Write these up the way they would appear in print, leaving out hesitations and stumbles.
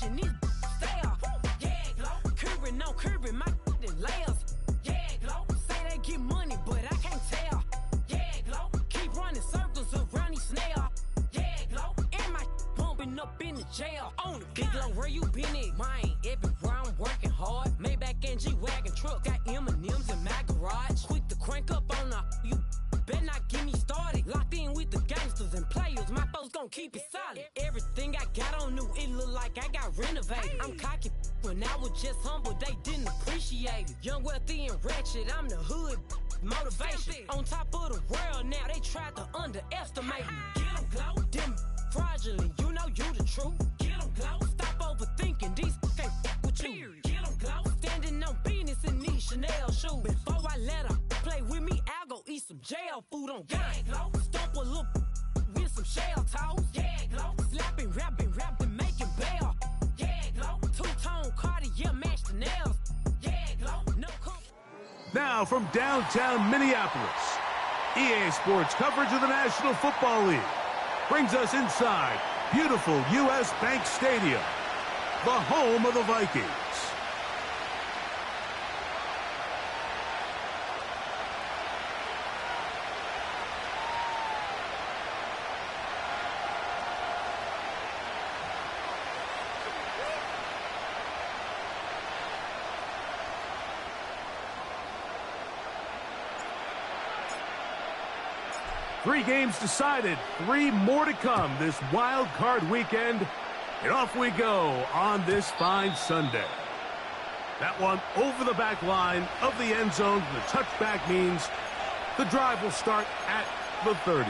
and these stale. Yeah, glow. Curbing, no curbing, my layers. Yeah, glow. Say they get money, but I can't tell. Yeah, glow. Keep running circles around these snails. Yeah, glow. And my bumping up in the jail. On the big glow, where you been at? Mine, everywhere I'm working hard. Maybach and G-Wagon truck, got M&M's in my garage. Quick to crank up on the you. Better not get me started. Locked in with the gangsters and players. My folks gon' keep it solid. Everything I got on new, it look like I got renovated. I'm cocky when I was just humble, they didn't appreciate it. Young, wealthy, and ratchet, I'm the hood motivation. On top of the world now, they tried to underestimate me. Get 'em, glow. Them fraudulent, you know you the truth. Get 'em, glow. Stop overthinking, these can't with you. Get 'em, glow. Standing on business in these Chanel shoes. Before I let her play with me, I'll go eat some jail food on gang. Glow. Stomp a little with some shell toes. Yeah, glow. Slapping, rapping, making bail. Yeah, glow. Two-tone Cartier match the nails. Yeah, glow. No Now from downtown Minneapolis, EA Sports coverage of the National Football League brings us inside beautiful U.S. Bank Stadium, the home of the Vikings. Three games decided, 3 more to come this wild card weekend. And off we go on this fine Sunday. That one over the back line of the end zone. The touchback means the drive will start at the 30.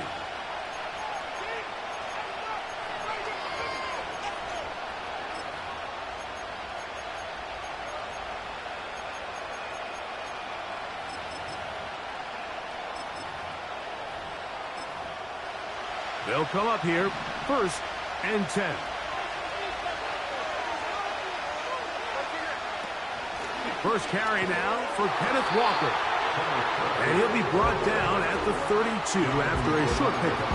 They'll come up here, 1st and 10. First carry now for Kenneth Walker. And he'll be brought down at the 32 after a short pickup.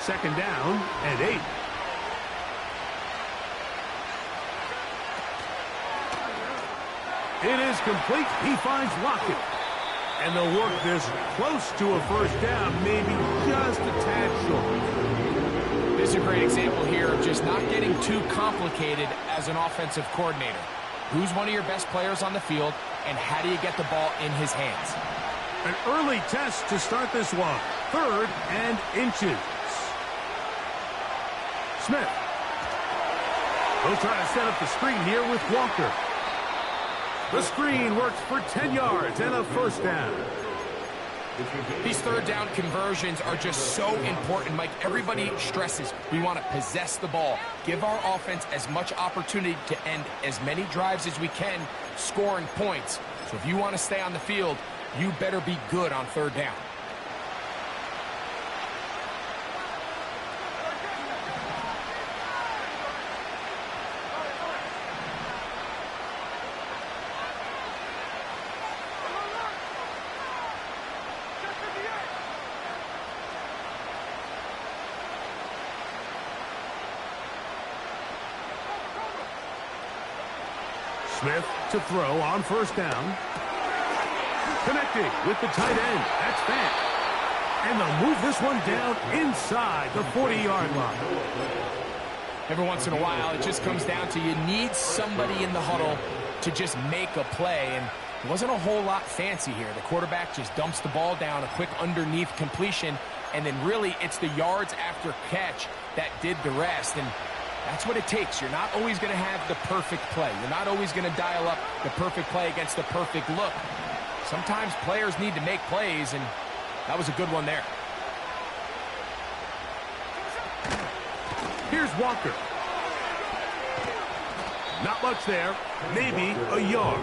Second down and 8. It is complete. He finds Lockett. And they'll work this close to a first down, maybe just a tad short. This is a great example here of just not getting too complicated as an offensive coordinator. Who's one of your best players on the field, and how do you get the ball in his hands? An early test to start this one. 3rd and inches. Smith. They'll try to set up the screen here with Walker. The screen works for 10 yards and a first down. These third down conversions are just so important, Mike. Everybody stresses we want to possess the ball, give our offense as much opportunity to end as many drives as we can, scoring points. So if you want to stay on the field, you better be good on third down. Smith to throw on first down. Connecting with the tight end. That's Fant. And they'll move this one down inside the 40-yard line. Every once in a while, it just comes down to you need somebody in the huddle to just make a play. And it wasn't a whole lot fancy here. The quarterback just dumps the ball down, a quick underneath completion, and then really it's the yards after catch that did the rest. And that's what it takes. You're not always going to have the perfect play. You're not always going to dial up the perfect play against the perfect look. Sometimes players need to make plays, and that was a good one there. Here's Walker. Not much there. Maybe a yard.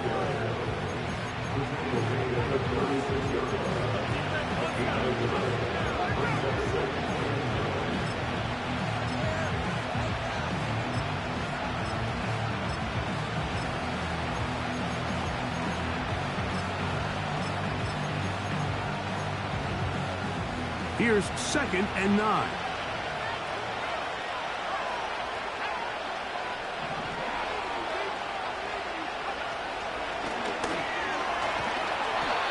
Here's 2nd and 9.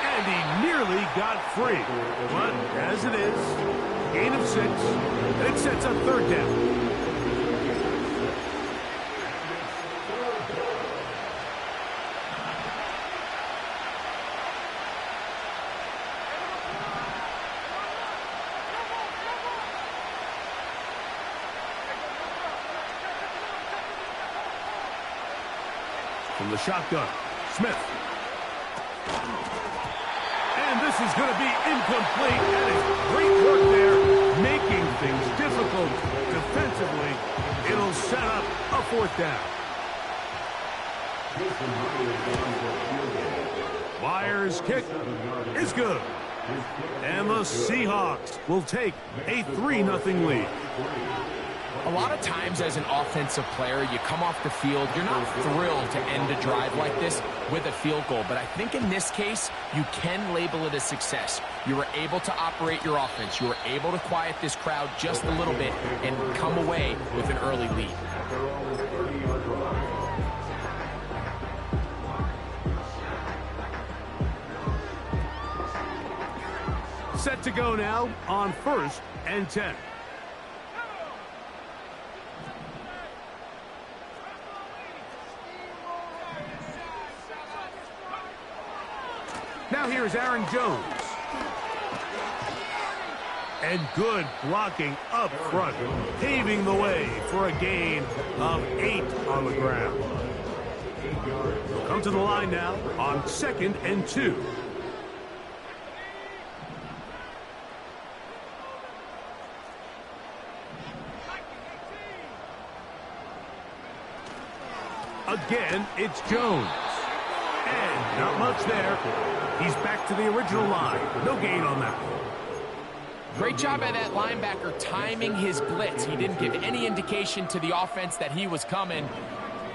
And he nearly got free. But as it is, gain of 6, and it sets up 3rd down. From the shotgun, Smith. And this is going to be incomplete. That is great work there, making things difficult defensively. It'll set up a 4th down. Myers' kick is good. And the Seahawks will take a 3-0 lead. A lot of times as an offensive player, you come off the field, you're not thrilled to end a drive like this with a field goal. But I think in this case, you can label it a success. You were able to operate your offense. You were able to quiet this crowd just a little bit and come away with an early lead. Set to go now on 1st and 10. Now here's Aaron Jones. And good blocking up front, paving the way for a gain of 8 on the ground. We'll come to the line now on 2nd and 2. Again, it's Jones. And not much there. He's back to the original line. No gain on that. Great job by that linebacker timing his blitz. He didn't give any indication to the offense that he was coming,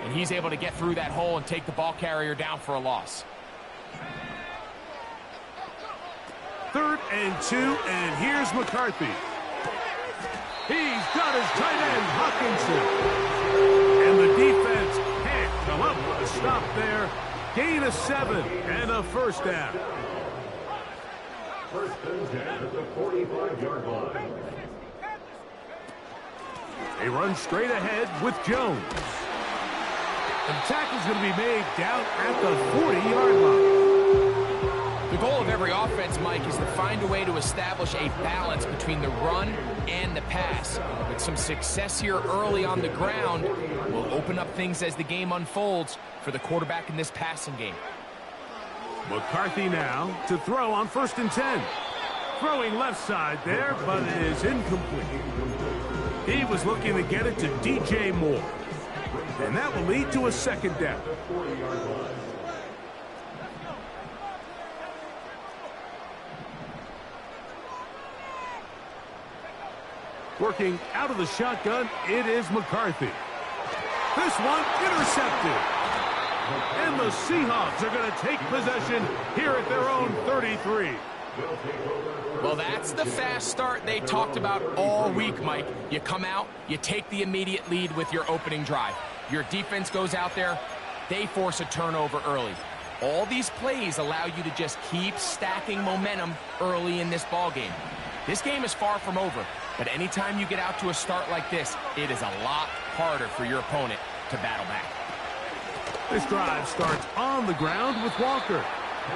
and he's able to get through that hole and take the ball carrier down for a loss. 3rd and 2, and here's McCarthy. He's got his tight end, Hockenson. And the defense can't come up with a stop there. Gain of 7 and a 1st down. 1st and 10 at the 45-yard line. They run straight ahead with Jones. And the tackle's going to be made down at the 40-yard line. The goal of every offense, Mike, is to find a way to establish a balance between the run and the pass. With some success here early on the ground, will open up things as the game unfolds for the quarterback in this passing game. McCarthy now to throw on 1st and 10. Throwing left side there, but it is incomplete. He was looking to get it to DJ Moore. And that will lead to a 2nd down. Working out of the shotgun, it is McCarthy. This one intercepted. And the Seahawks are going to take possession here at their own 33. Well, that's the fast start they talked about all week, Mike. You come out, you take the immediate lead with your opening drive. Your defense goes out there, they force a turnover early. All these plays allow you to just keep stacking momentum early in this ball game. This game is far from over, but anytime you get out to a start like this, it is a lot harder for your opponent to battle back. This drive starts on the ground with Walker.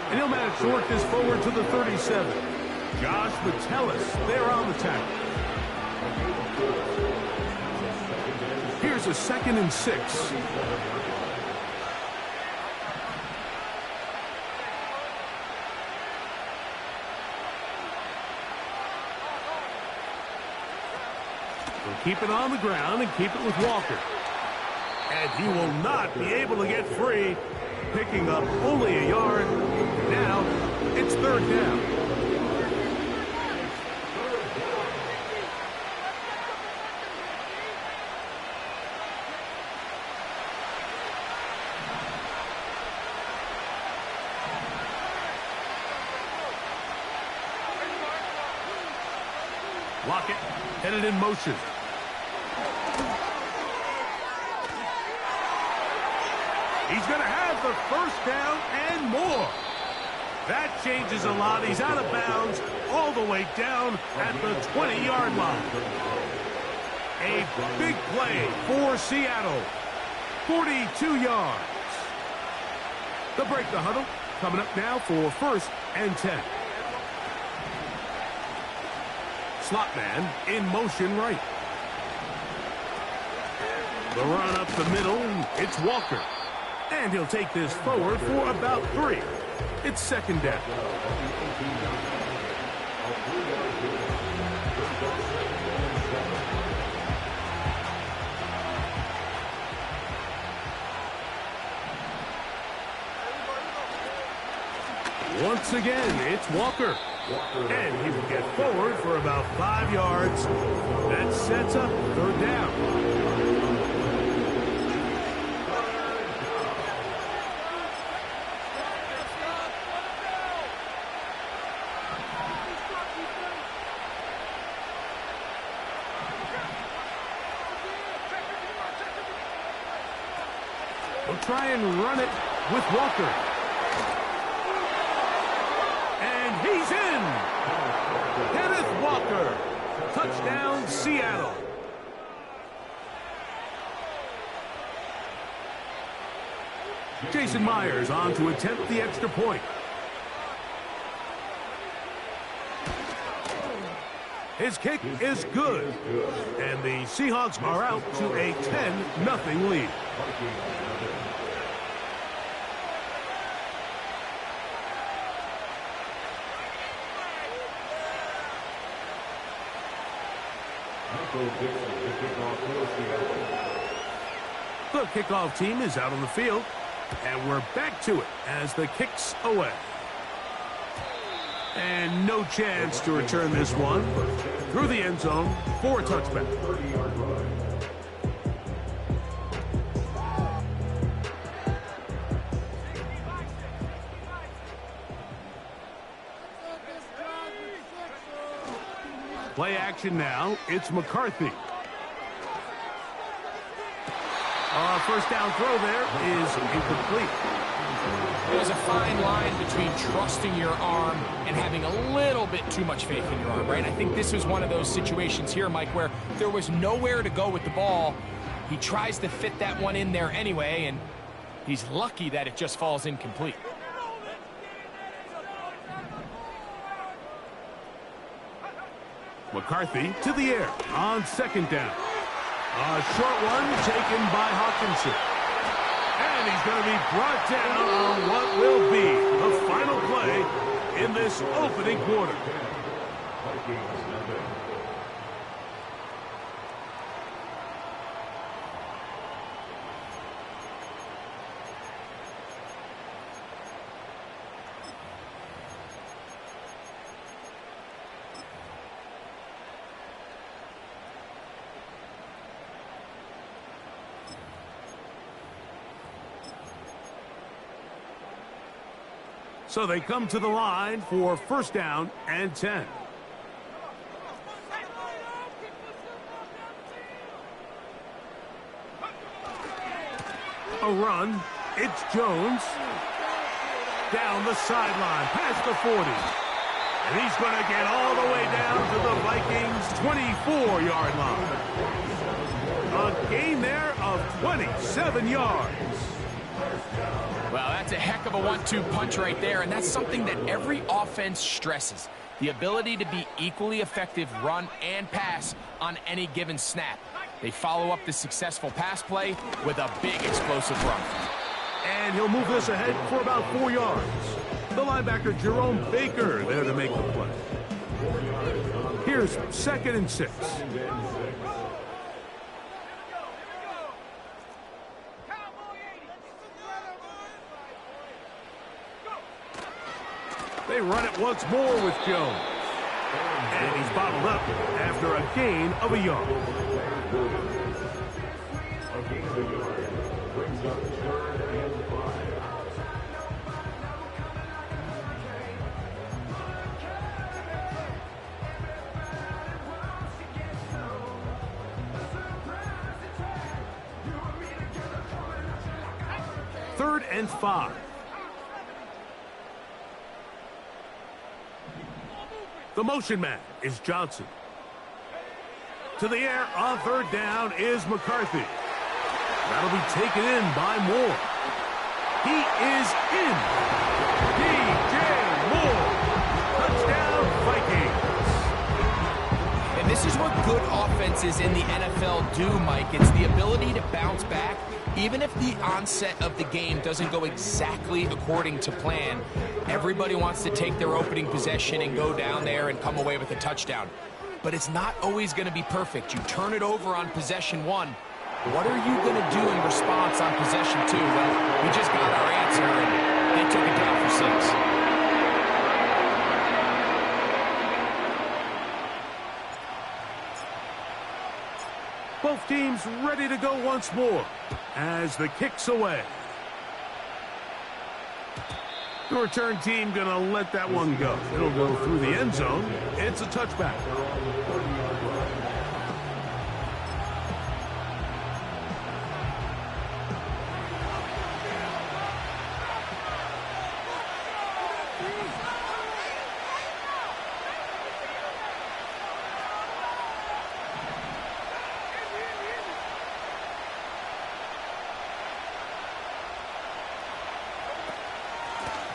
And he'll manage to work this forward to the 37. Josh Metellus there on the tackle. Here's a 2nd and 6. We'll keep it on the ground and keep it with Walker. And he will not be able to get free, picking up only a yard. Now it's 3rd down. Lockett headed in motion. He's going to have the first down and more. That changes a lot. He's out of bounds all the way down at the 20-yard line. A big play for Seattle. 42 yards. They'll break the huddle. Coming up now for 1st and 10. Slot man in motion right. The run up the middle. It's Walker. And he'll take this forward for about 3. It's 2nd down. Once again, it's Walker. And he will get forward for about 5 yards. That sets up 3rd down. We'll try and run it with Walker. And he's in. Kenneth Walker. Touchdown, Seattle. Jason Myers on to attempt the extra point. His kick is good. And the Seahawks are out to a 10-0 lead. The kickoff team is out on the field, and we're back to it as the kick's away. And no chance to return this one through the end zone for a touchback. Play action now. It's McCarthy. First down throw there is incomplete. There's a fine line between trusting your arm and having a little bit too much faith in your arm, right? I think this is one of those situations here, Mike, where there was nowhere to go with the ball. He tries to fit that one in there anyway, and he's lucky that it just falls incomplete. McCarthy to the air on 2nd down. A short one taken by Hawkinson. And he's going to be brought down on what will be the final play in this opening quarter. So they come to the line for 1st down and 10. A run. It's Jones. Down the sideline, past the 40. And he's going to get all the way down to the Vikings' 24-yard line. A gain there of 27 yards. Well, that's a heck of a 1-2 punch right there, and that's something that every offense stresses. The ability to be equally effective run and pass on any given snap. They follow up the successful pass play with a big explosive run. And he'll move this ahead for about 4 yards. The linebacker Jerome Baker there to make the play. Here's 2nd and 6. They run it once more with Jones. And he's bottled up after a gain of a yard. Brings up 3rd and 5. 3rd and 5. The motion man is Johnson. To the air on 3rd down is McCarthy. That'll be taken in by Moore. He is in. DJ Moore. Touchdown, Vikings. And this is what good offenses in the NFL do, Mike. It's the ability to bounce back. Even if the onset of the game doesn't go exactly according to plan, everybody wants to take their opening possession and go down there and come away with a touchdown. But it's not always going to be perfect. You turn it over on possession 1. What are you going to do in response on possession 2? Well, we just got our answer, and they took it down for 6. Both teams ready to go once more as the kick's away. The return team going to let that one go. It'll go through the end zone. It's a touchback.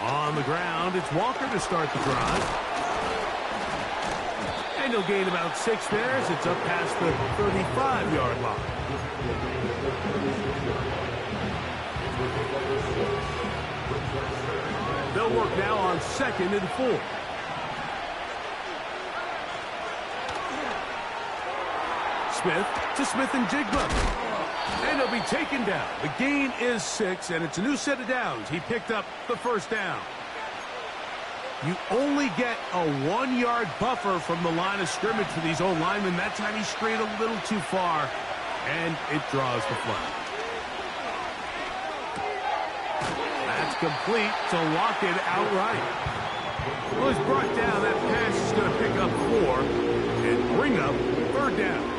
On the ground, it's Walker to start the drive. And he'll gain about 6 there as it's up past the 35-yard line. They'll work now on 2nd and 4. Smith to Smith and Jigba. And he'll be taken down. The gain is 6, and it's a new set of downs. He picked up the 1st down. You only get a 1-yard buffer from the line of scrimmage for these old linemen. That time he strayed a little too far, and it draws the flag. That's complete to Lockett outright. Well, he's brought down. That pass is going to pick up 4 and bring up 3rd down.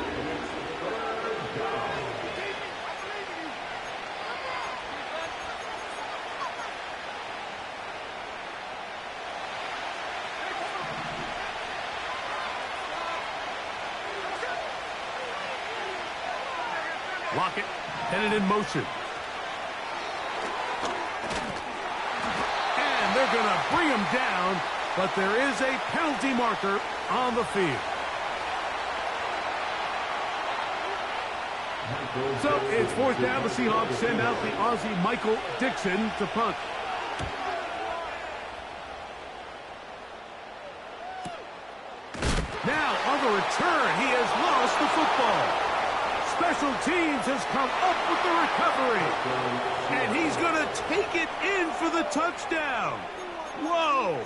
Lockett headed in motion. And they're going to bring him down, but there is a penalty marker on the field. So it's 4th down. The Seahawks send out the Aussie Michael Dixon to punt. Now on the return, he has lost the football. Special teams has come up with the recovery. And he's going to take it in for the touchdown. Whoa.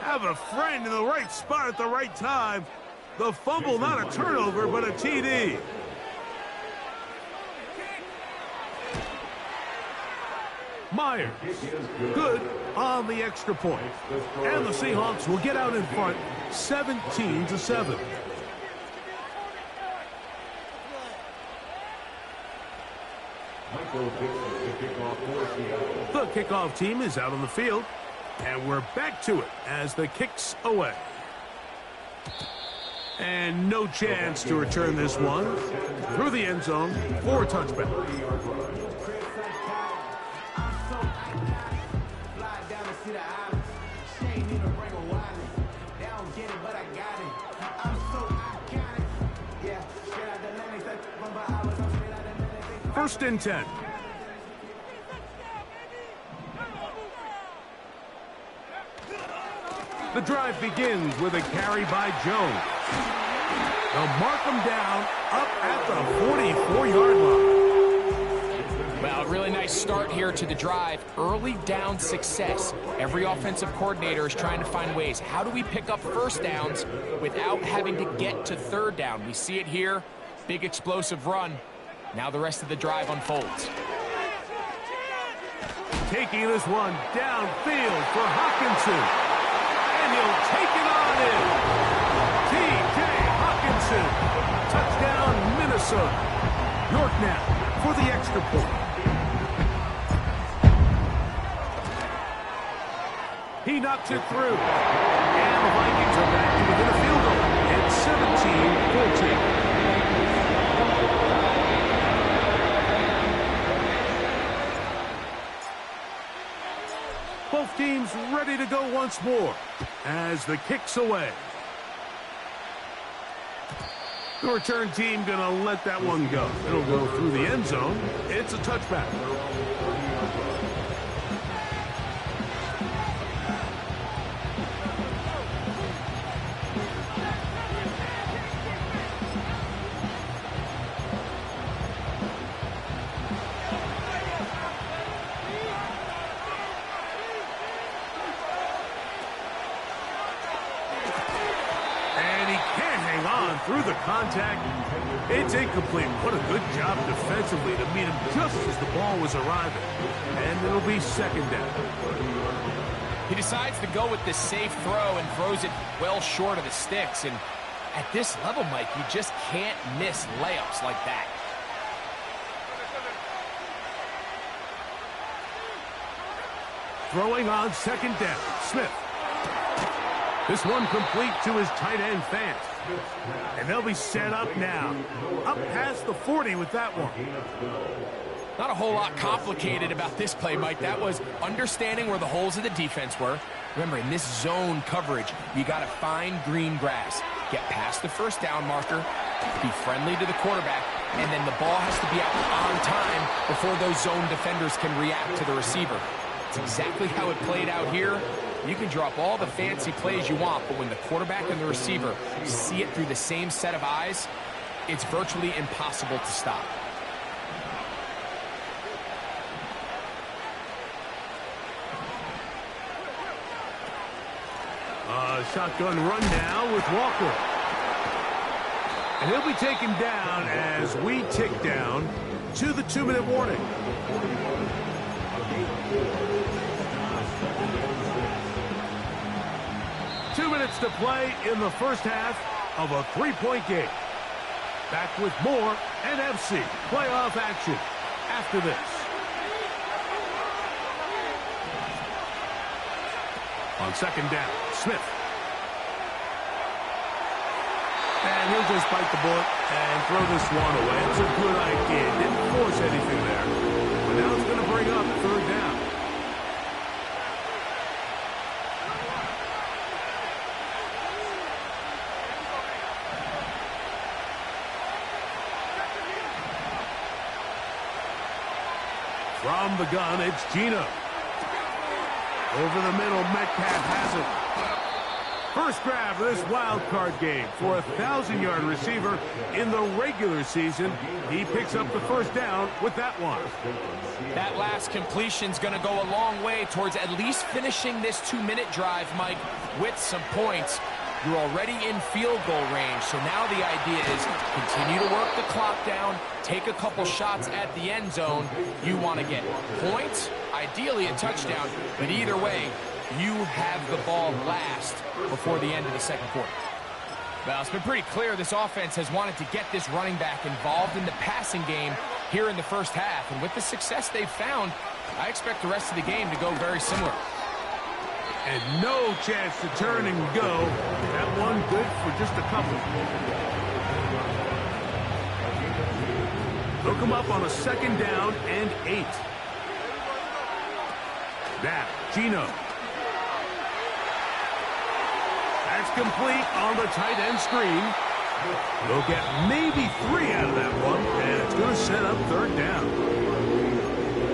Have a friend in the right spot at the right time. The fumble, not a turnover, but a TD. Myers, good on the extra point. And the Seahawks will get out in front, 17-7. The kickoff team is out on the field, and we're back to it as the kick's away. And no chance to return this one through the end zone for a touchback. First and 10. The drive begins with a carry by Jones. They'll mark him down up at the 44-yard line. Well, a really nice start here to the drive. Early down success. Every offensive coordinator is trying to find ways. How do we pick up first downs without having to get to 3rd down? We see it here. Big explosive run. Now the rest of the drive unfolds. Taking this one downfield for Hockenson. And he'll take it on in. T.J. Hockenson. Touchdown, Minnesota. York now for the extra point. He knocks it through. And the Vikings are back to within a field goal. It's 17-14. Both teams ready to go once more as the kick's away. The return team going to let that one go. It'll go through the end zone. It's a touchback. Through the contact, it's incomplete. What a good job defensively to meet him just as the ball was arriving. And it'll be second down. He decides to go with this safe throw and throws it well short of the sticks. And at this level, Mike, you just can't miss layups like that. Throwing on second down, Smith. This one complete to his tight end, Fant. And they'll be set up now. Up past the 40 with that one. Not a whole lot complicated about this play, Mike. That was understanding where the holes of the defense were. Remember, in this zone coverage, you got to find green grass. Get past the first down marker, be friendly to the quarterback, and then the ball has to be out on time before those zone defenders can react to the receiver. It's exactly how it played out here. You can drop all the fancy plays you want, but when the quarterback and the receiver see it through the same set of eyes, it's virtually impossible to stop. Shotgun run now with Walker. And he'll be taken down as we tick down to the 2-minute warning. Two minutes to play in the first half of a 3-point game. Back with more NFC playoff action after this. On second down, Smith. And he'll just bite the bullet and throw this one away. It's a good idea. Didn't force anything there. But now it's going to bring up third down. From the gun, it's Gino. Over the middle, Metcalf has it. First grab of this wild card game for a 1,000-yard receiver in the regular season. He picks up the first down with that one. That last completion's going to go a long way towards at least finishing this 2-minute drive, Mike, with some points. You're already in field goal range, so now the idea is continue to work the clock down, take a couple shots at the end zone. You want to get points, ideally a touchdown, but either way, you have the ball last before the end of the second quarter. Well, it's been pretty clear this offense has wanted to get this running back involved in the passing game here in the first half, and with the success they've found, I expect the rest of the game to go very similar. And no chance to turn and go. That one good for just a couple. They'll come up on a second down and 8. Now, Gino. That's complete on the tight end screen. They'll get maybe 3 out of that one, and it's going to set up third down.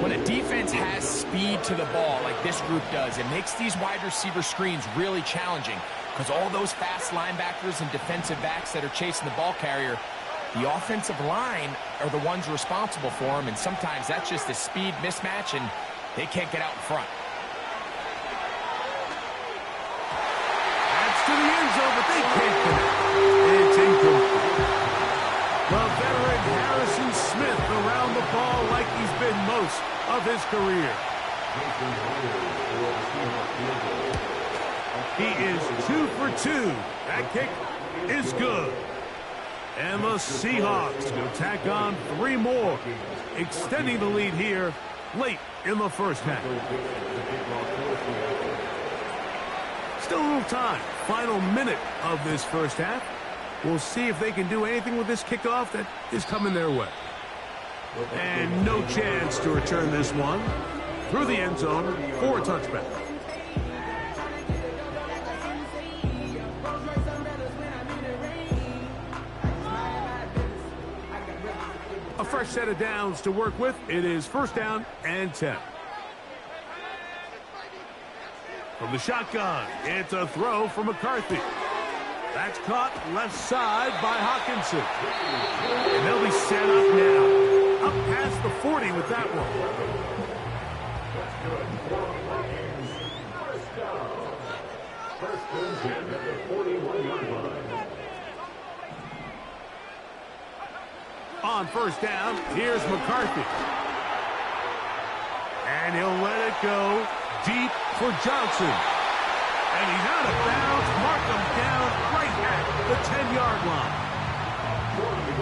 When a defense has speed to the ball like this group does, it makes these wide receiver screens really challenging because all those fast linebackers and defensive backs that are chasing the ball carrier, the offensive line are the ones responsible for them, and sometimes that's just a speed mismatch, and they can't get out in front. That's to the end zone, but they can't connect. It's incomplete. The veteran Harrison Smith around the ball like he's been most of his career. He is 2 for 2. That kick is good. And the Seahawks will tack on 3 more, extending the lead here late in the first half. Still a little time. Final minute of this first half. We'll see if they can do anything with this kickoff that is coming their way. And no chance to return this one through the end zone for a touchback. A fresh set of downs to work with. It is first down and 10. From the shotgun, it's a throw from McCarthy. That's caught left side by Hockenson. And they'll be set up now. Up past the 40 with that one. First and 10 at the 41-yard line. On first down, here's McCarthy. And he'll let it go deep for Johnson. And he's out of bounds. Mark him down right at the 10-yard line.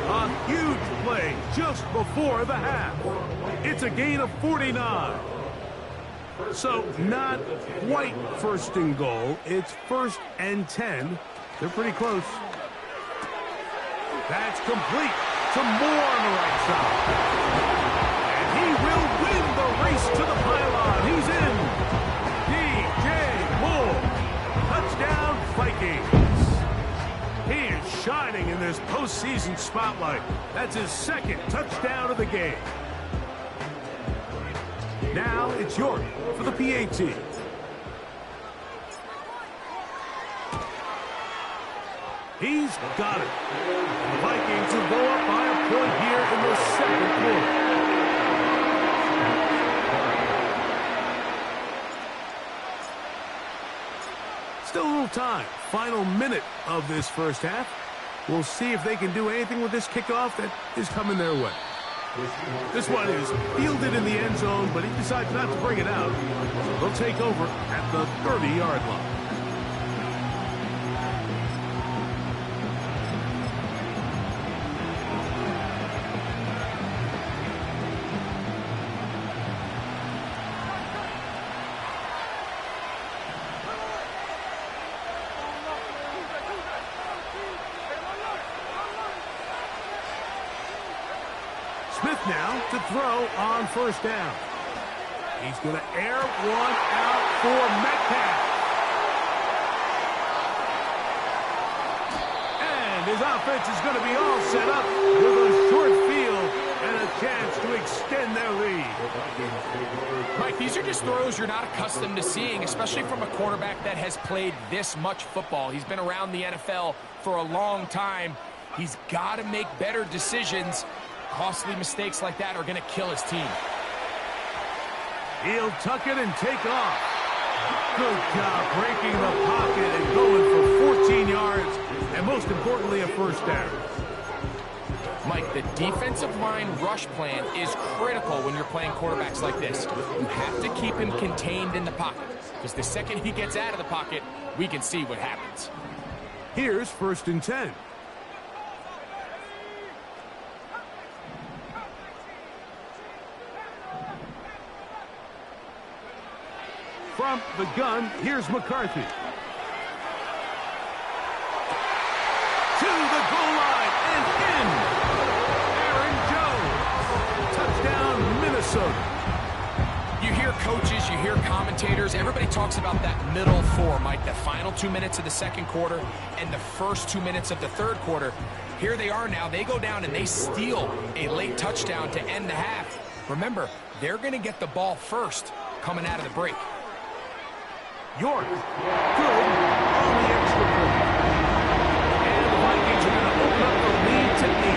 A huge play just before the half. It's a gain of 49. So not quite first and goal. It's first and 10. They're pretty close. That's complete to Moore on the right side. And he will win the race to the pylon. He's in. DJ Moore. Touchdown, Vikings. He is shining in this postseason spotlight. That's his second touchdown of the game. Now it's York for the PAT. He's got it. The Vikings will go up by a point here in the second quarter. Still a little time. Final minute of this first half. We'll see if they can do anything with this kickoff that is coming their way. This one is fielded in the end zone, but he decides not to bring it out. So they'll take over at the 30-yard line. Smith now to throw on first down. He's going to air one out for Metcalf. And his offense is going to be all set up with a short field and a chance to extend their lead. Mike, these are just throws you're not accustomed to seeing, especially from a quarterback that has played this much football. He's been around the NFL for a long time. He's got to make better decisions. Costly mistakes like that are going to kill his team. He'll tuck it and take off. Good job breaking the pocket and going for 14 yards, and most importantly, a first down. Mike, the defensive line rush plan is critical when you're playing quarterbacks like this. You have to keep him contained in the pocket, because the second he gets out of the pocket, we can see what happens. Here's first and 10. From the gun, here's McCarthy. To the goal line and in. Aaron Jones. Touchdown, Minnesota. You hear coaches, you hear commentators, everybody talks about that middle four, Mike, the final 2 minutes of the second quarter and the first 2 minutes of the third quarter. Here they are now. They go down and they steal a late touchdown to end the half. Remember, they're going to get the ball first coming out of the break. York, good on the extra point. And the Vikings are going to open up the lead to 8.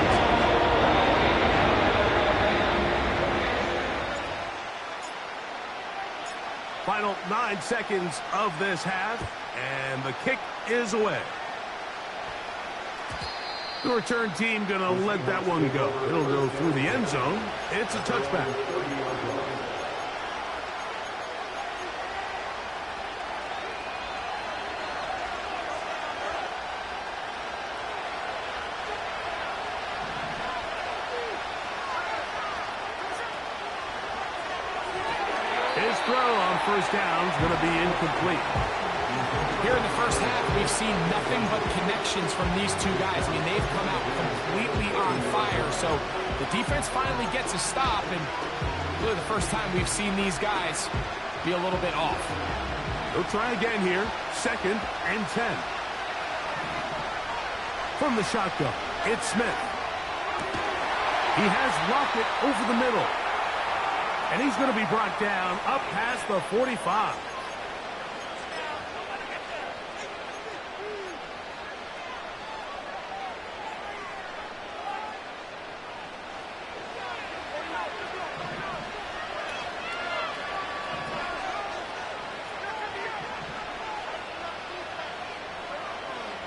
Final 9 seconds of this half, and the kick is away. The return team going to let that one go. It'll go through the end zone. It's a touchback. His throw on first down is going to be incomplete. Here in the first half, we've seen nothing but connections from these two guys. I mean, they've come out completely on fire. So the defense finally gets a stop, and really the first time we've seen these guys be a little bit off. They'll try again here. 2nd and 10. From the shotgun, it's Smith. He has Lockett over the middle. And he's going to be brought down up past the 45.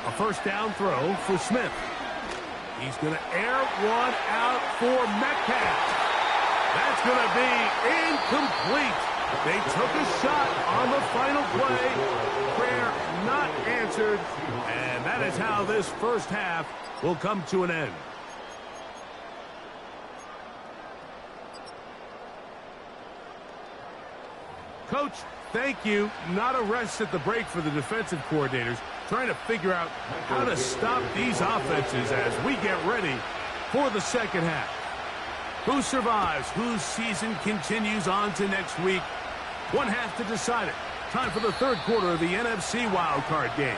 A first down throw for Smith. He's going to air one out for Metcalf. That's going to be incomplete. They took a shot on the final play. Prayer not answered. And that is how this first half will come to an end. Coach, thank you. Not a rest at the break for the defensive coordinators, trying to figure out how to stop these offenses as we get ready for the second half. Who survives? Whose season continues on to next week? One half to decide it. Time for the third quarter of the NFC wildcard game.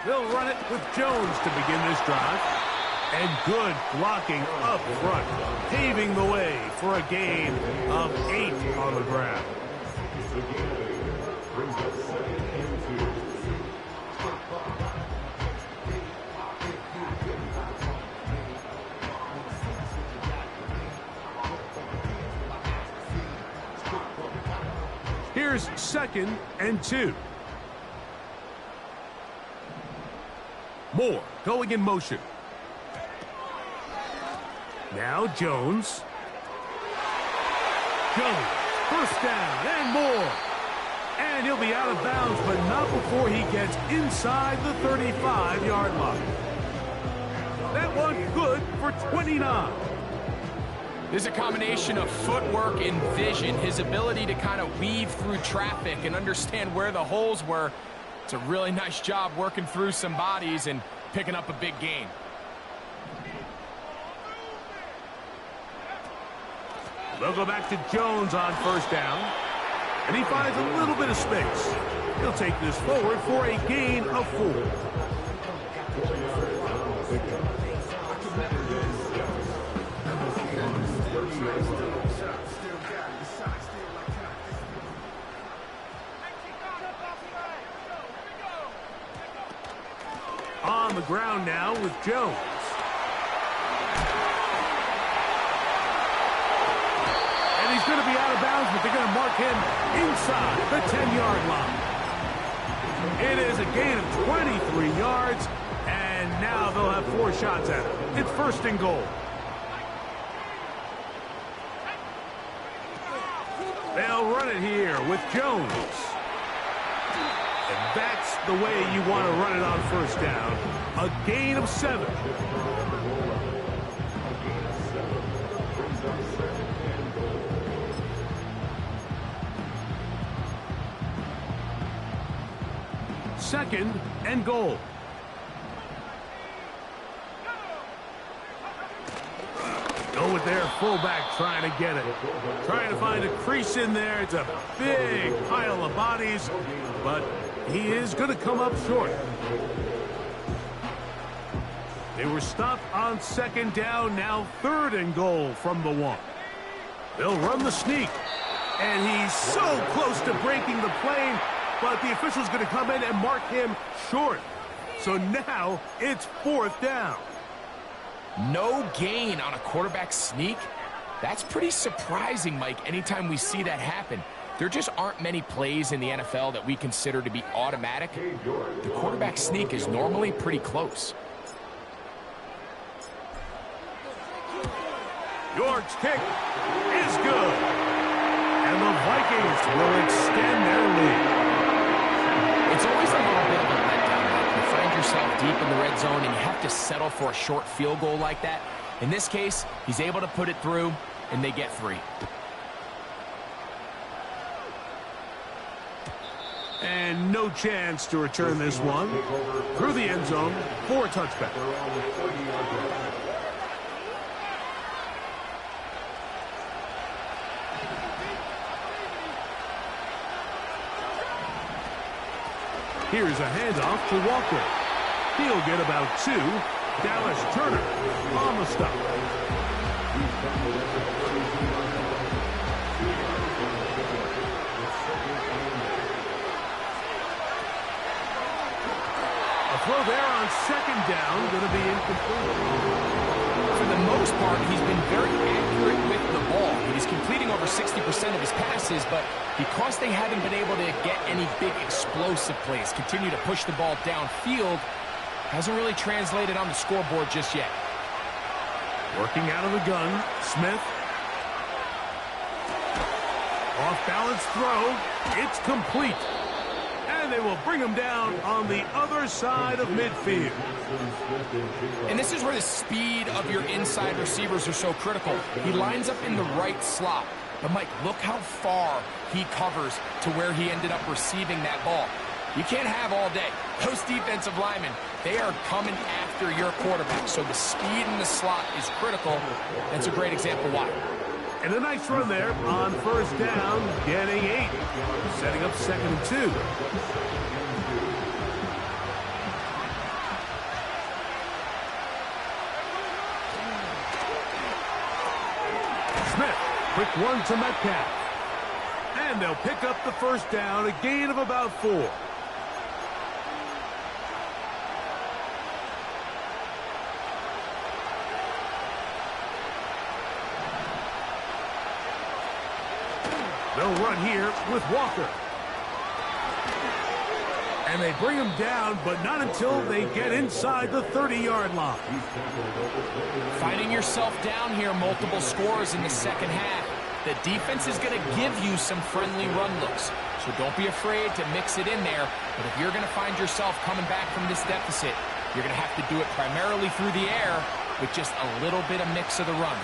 They'll run it with Jones to begin this drive. And good blocking up front, paving the way for a gain of 8 on the ground. Here's 2nd and 2. Moore going in motion. Now Jones. First down and more. And he'll be out of bounds, but not before he gets inside the 35-yard line. That one good for 29. There's a combination of footwork and vision, his ability to kind of weave through traffic and understand where the holes were. It's a really nice job working through some bodies and picking up a big gain. They'll go back to Jones on first down. And he finds a little bit of space. He'll take this forward for a gain of 4. On the ground now with Jones. And he's going to be out of bounds, but they're going to mark him inside the 10-yard line. It is a gain of 23 yards, and now they'll have 4 shots at it. It's 1st and goal. They'll run it here with Jones. And that's the way you want to run it on first down. A gain of 7. Second and goal. Go with their fullback trying to get it. Trying to find a crease in there. It's a big pile of bodies, but he is going to come up short. They were stopped on 2nd down, now 3rd and goal from the 1. They'll run the sneak. And he's so close to breaking the plane, but the official's going to come in and mark him short. So now it's 4th down. No gain on a quarterback sneak. That's pretty surprising, Mike, anytime we see that happen. There just aren't many plays in the NFL that we consider to be automatic. The quarterback sneak is normally pretty close. York's kick is good. Braves will extend their lead. It's always a little bit of a letdown. You find yourself deep in the red zone and you have to settle for a short field goal like that. In this case, he's able to put it through, and they get 3. And no chance to return this one. Through the end zone for a touchback. Here's a handoff to Walker. He'll get about 2. Dallas Turner on the stop. A throw there on second down, going to be incomplete. For the most part, he's been very accurate with the ball. He's completing over 60% of his passes, but because they haven't been able to get any big explosive plays, continue to push the ball downfield, hasn't really translated on the scoreboard just yet. Working out of the gun, Smith. Off-balance throw. It's complete. And they will bring him down on the other side of midfield. And this is where the speed of your inside receivers are so critical. He lines up in the right slot. But, Mike, look how far he covers to where he ended up receiving that ball. You can't have all day. Those defensive linemen, they are coming after your quarterback. So the speed in the slot is critical. That's a great example why. And a nice run there on first down, getting 8. Setting up 2nd and 2. Smith, quick one to Metcalf. And they'll pick up the first down, a gain of about 4. They'll run here with Walker. And they bring him down, but not until they get inside the 30-yard line. Finding yourself down here, multiple scores in the second half. The defense is going to give you some friendly run looks. So don't be afraid to mix it in there. But if you're going to find yourself coming back from this deficit, you're going to have to do it primarily through the air with just a little bit of mix of the run.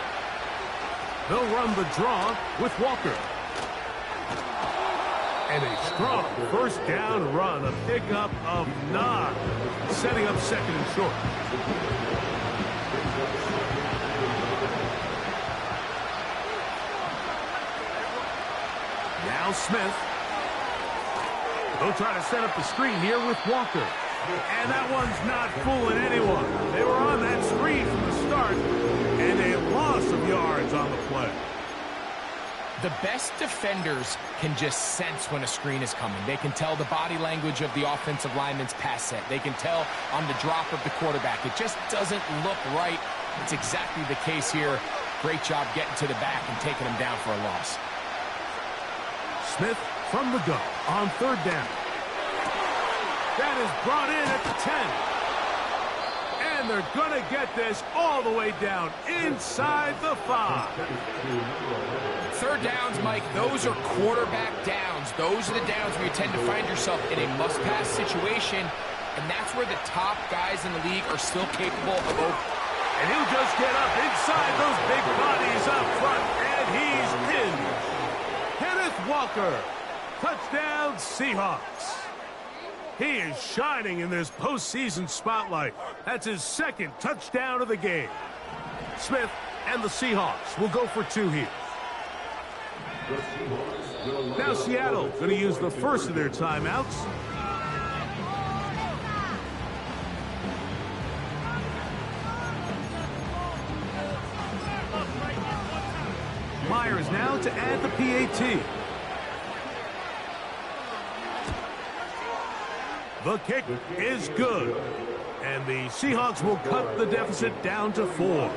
They'll run the draw with Walker. And a strong first down run, a pickup of 9, setting up 2nd and short. Now Smith. They'll try to set up the screen here with Walker. And that one's not fooling anyone. They were on that screen from the start, and a loss of yards on the play. The best defenders can just sense when a screen is coming. They can tell the body language of the offensive lineman's pass set. They can tell on the drop of the quarterback. It just doesn't look right. It's exactly the case here. Great job getting to the back and taking him down for a loss. Smith from the gun on third down. That is brought in at the 10. And they're going to get this all the way down inside the 5. Third downs, Mike, those are quarterback downs. Those are the downs where you tend to find yourself in a must-pass situation, and that's where the top guys in the league are still capable of opening. And he'll just get up inside those big bodies up front, and he's in. Kenneth Walker, touchdown Seahawks. He is shining in this postseason spotlight. That's his 2nd touchdown of the game. Smith and the Seahawks will go for 2 here. Now Seattle going to use the first of their timeouts. Myers now to add the PAT. The kick is good. And the Seahawks will cut the deficit down to 4.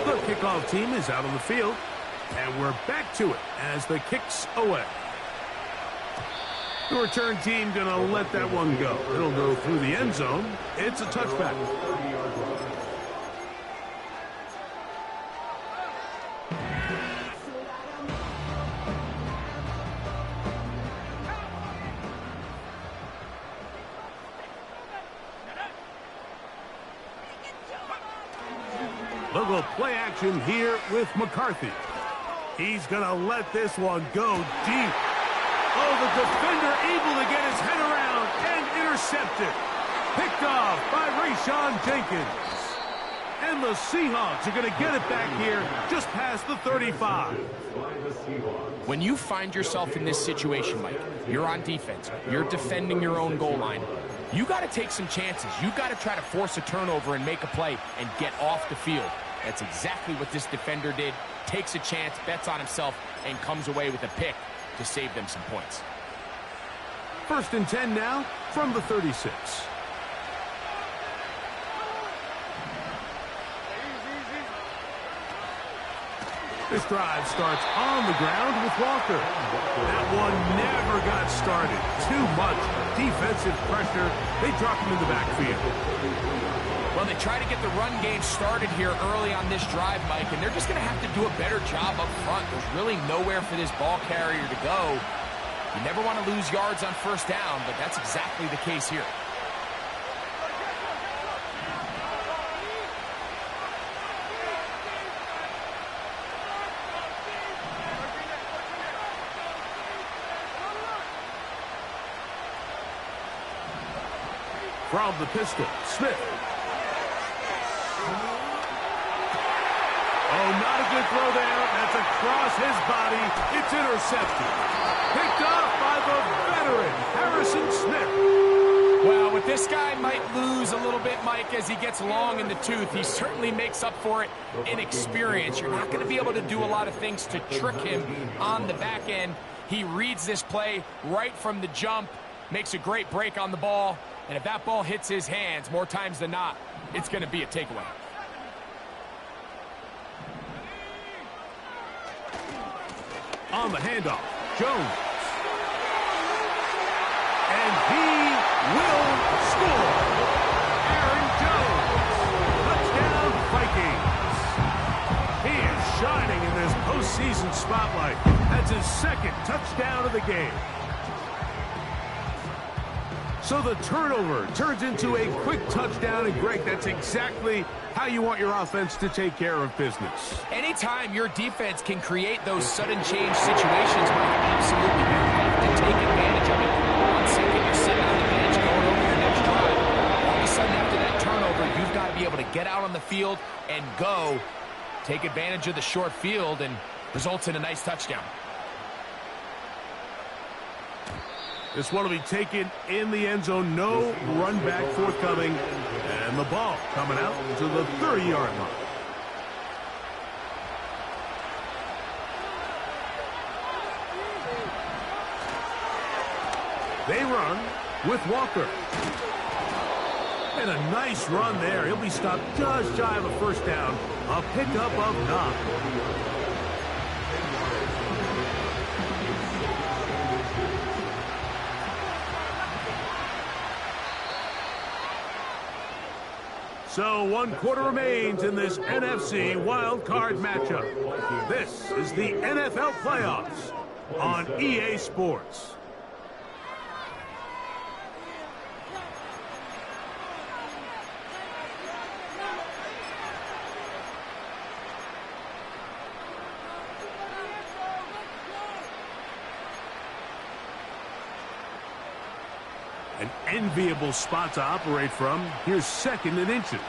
The kickoff team is out on the field. And we're back to it as the kick's away. The return team going to let that one go. It'll go through the end zone. It's a touchback. They'll go play action here with McCarthy. He's going to let this one go deep. Oh, the defender able to get his head around and intercepted. Picked off by Rayshawn Jenkins. And the Seahawks are going to get it back here just past the 35. When you find yourself in this situation, Mike, you're on defense, you're defending your own goal line, you got to take some chances. You got to try to force a turnover and make a play and get off the field. That's exactly what this defender did. Takes a chance, bets on himself, and comes away with a pick to save them some points. 1st and 10 now from the 36. This drive starts on the ground with Walker. That one never got started. Too much defensive pressure. They drop him in the backfield. Well, they try to get the run game started here early on this drive, Mike, and they're just going to have to do a better job up front. There's really nowhere for this ball carrier to go. You never want to lose yards on 1st down, but that's exactly the case here. From the pistol, Smith. Oh, not a good throw there. That's across his body. It's intercepted. Picked off by the veteran, Harrison Smith. Well, with this guy might lose a little bit, Mike, as he gets long in the tooth. He certainly makes up for it in experience. You're not going to be able to do a lot of things to trick him on the back end. He reads this play right from the jump, makes a great break on the ball. And if that ball hits his hands more times than not, it's going to be a takeaway. On the handoff, Jones. And he will score. Aaron Jones. Touchdown, Vikings. He is shining in this postseason spotlight. That's his 2nd touchdown of the game. So the turnover turns into a quick touchdown, and Greg, that's exactly how you want your offense to take care of business. Anytime your defense can create those sudden change situations, Mike, absolutely, you have to take advantage of it. 1 second, you're sitting on the bench going over your next drive. All of a sudden, after that turnover, you've got to be able to get out on the field and go. Take advantage of the short field, and results in a nice touchdown. This one will be taken in the end zone. No run back forthcoming. And the ball coming out to the 30-yard line. They run with Walker. And a nice run there. He'll be stopped just shy of a 1st down. A pickup of 9. So 1 quarter remains in this NFC wildcard matchup. This is the NFL playoffs on EA Sports. An enviable spot to operate from. Here's 2nd and inches.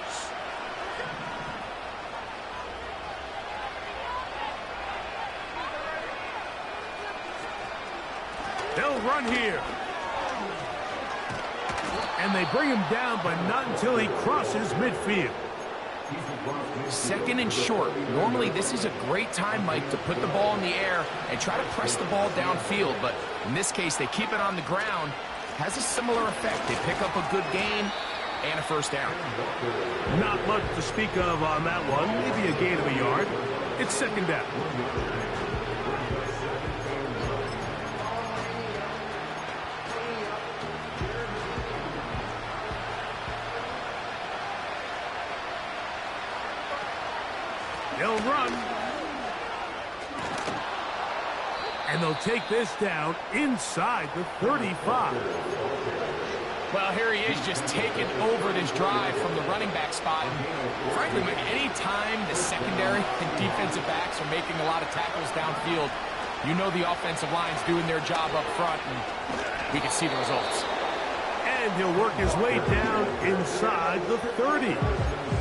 They'll run here. And they bring him down, but not until he crosses midfield. 2nd and short. Normally, this is a great time, Mike, to put the ball in the air and try to press the ball downfield. But in this case, they keep it on the ground. Has a similar effect. They pick up a good gain and a 1st down. Not much to speak of on that one. Maybe a gain of a yard. It's 2nd down. They'll run. And they'll take this down inside the 35. Well, here he is just taking over this drive from the running back spot. And frankly, Mike, any time the secondary and defensive backs are making a lot of tackles downfield, you know the offensive line's doing their job up front, and we can see the results. And he'll work his way down inside the 30.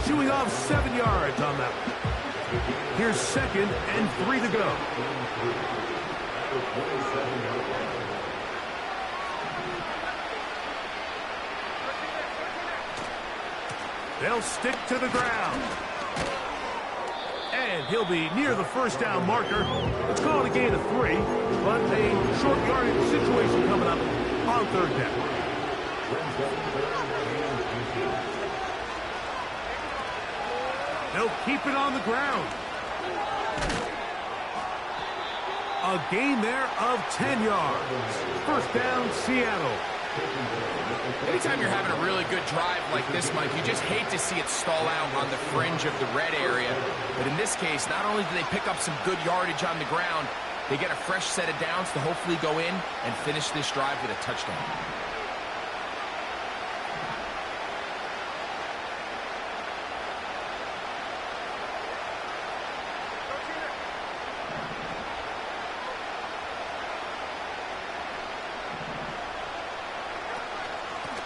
Shooing off 7 yards on that one. Here's 2nd and 3 to go. They'll stick to the ground. And he'll be near the first down marker. It's called a gain of 3, but a short yardage situation coming up on 3rd down. They'll keep it on the ground. A gain there of 10 yards. First down, Seattle. Anytime you're having a really good drive like this, Mike, you just hate to see it stall out on the fringe of the red area. But in this case, not only do they pick up some good yardage on the ground, they get a fresh set of downs to hopefully go in and finish this drive with a touchdown.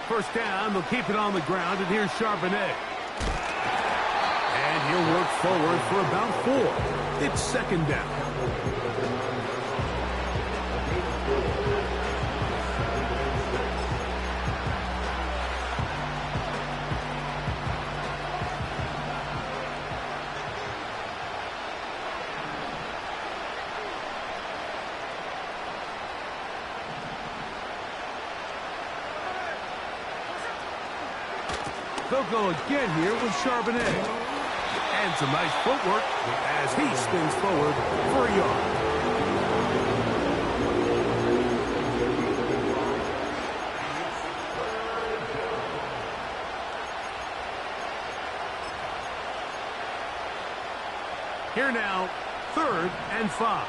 First down, they'll keep it on the ground, and here's Charbonnet. And he'll work forward for about 4. It's 2nd down. They'll go again here with Charbonnet. And some nice footwork as he spins forward for a yard. Here now, 3rd and 5.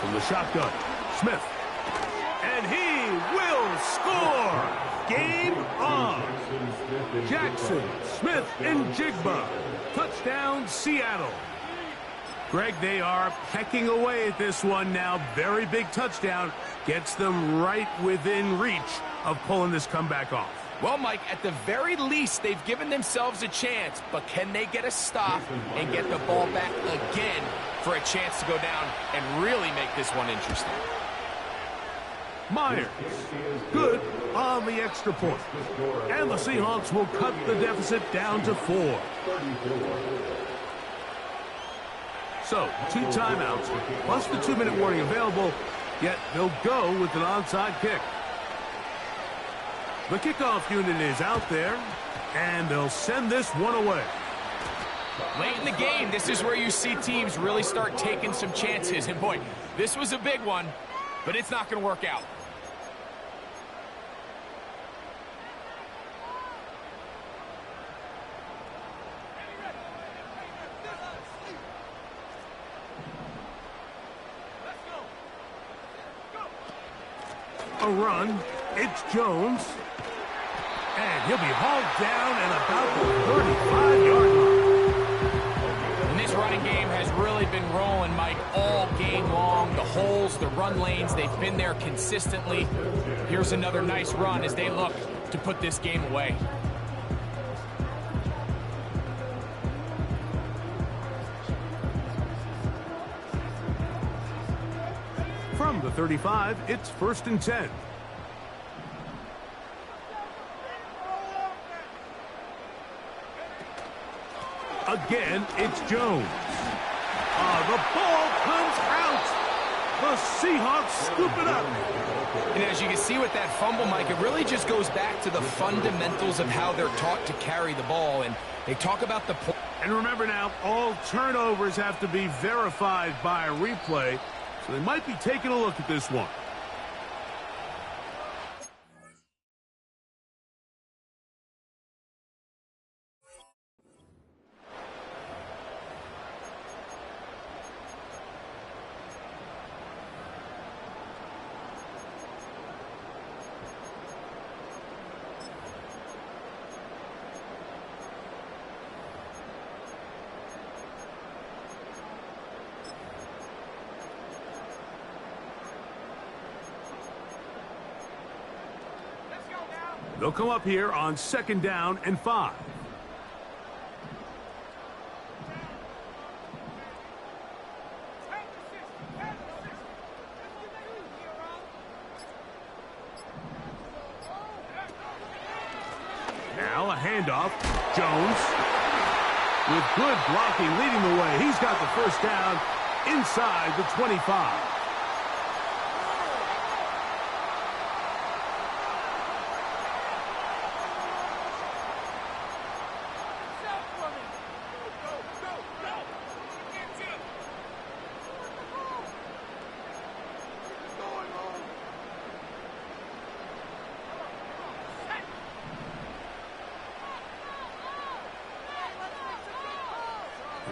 From the shotgun, Smith. And he will score! Game on! Jackson, Smith, and Jigba. Touchdown, Seattle. Greg, they are pecking away at this one now. Very big touchdown. Gets them right within reach of pulling this comeback off. Well, Mike, at the very least, they've given themselves a chance. But can they get a stop and get the ball back again for a chance to go down and really make this one interesting? Myers, good on the extra point. And the Seahawks will cut the deficit down to 4. So, 2 timeouts, plus the 2-minute warning available, yet they'll go with an onside kick. The kickoff unit is out there, and they'll send this one away. Late in the game, this is where you see teams really start taking some chances. And boy, this was a big one, but it's not going to work out. A run, it's Jones, and he'll be hauled down at about the 35-yard line. And this running game has really been rolling, Mike, all game long. The holes, the run lanes, they've been there consistently. Here's another nice run as they look to put this game away. From the 35, it's 1st and 10. Again, it's Jones. The ball comes out. The Seahawks scoop it up. And as you can see with that fumble, Mike, it really just goes back to the fundamentals of how they're taught to carry the ball. And they talk about the... And remember now, all turnovers have to be verified by a replay. So they might be taking a look at this one. They'll come up here on 2nd down and 5. Now a handoff. Jones with good blocking leading the way. He's got the first down inside the 25.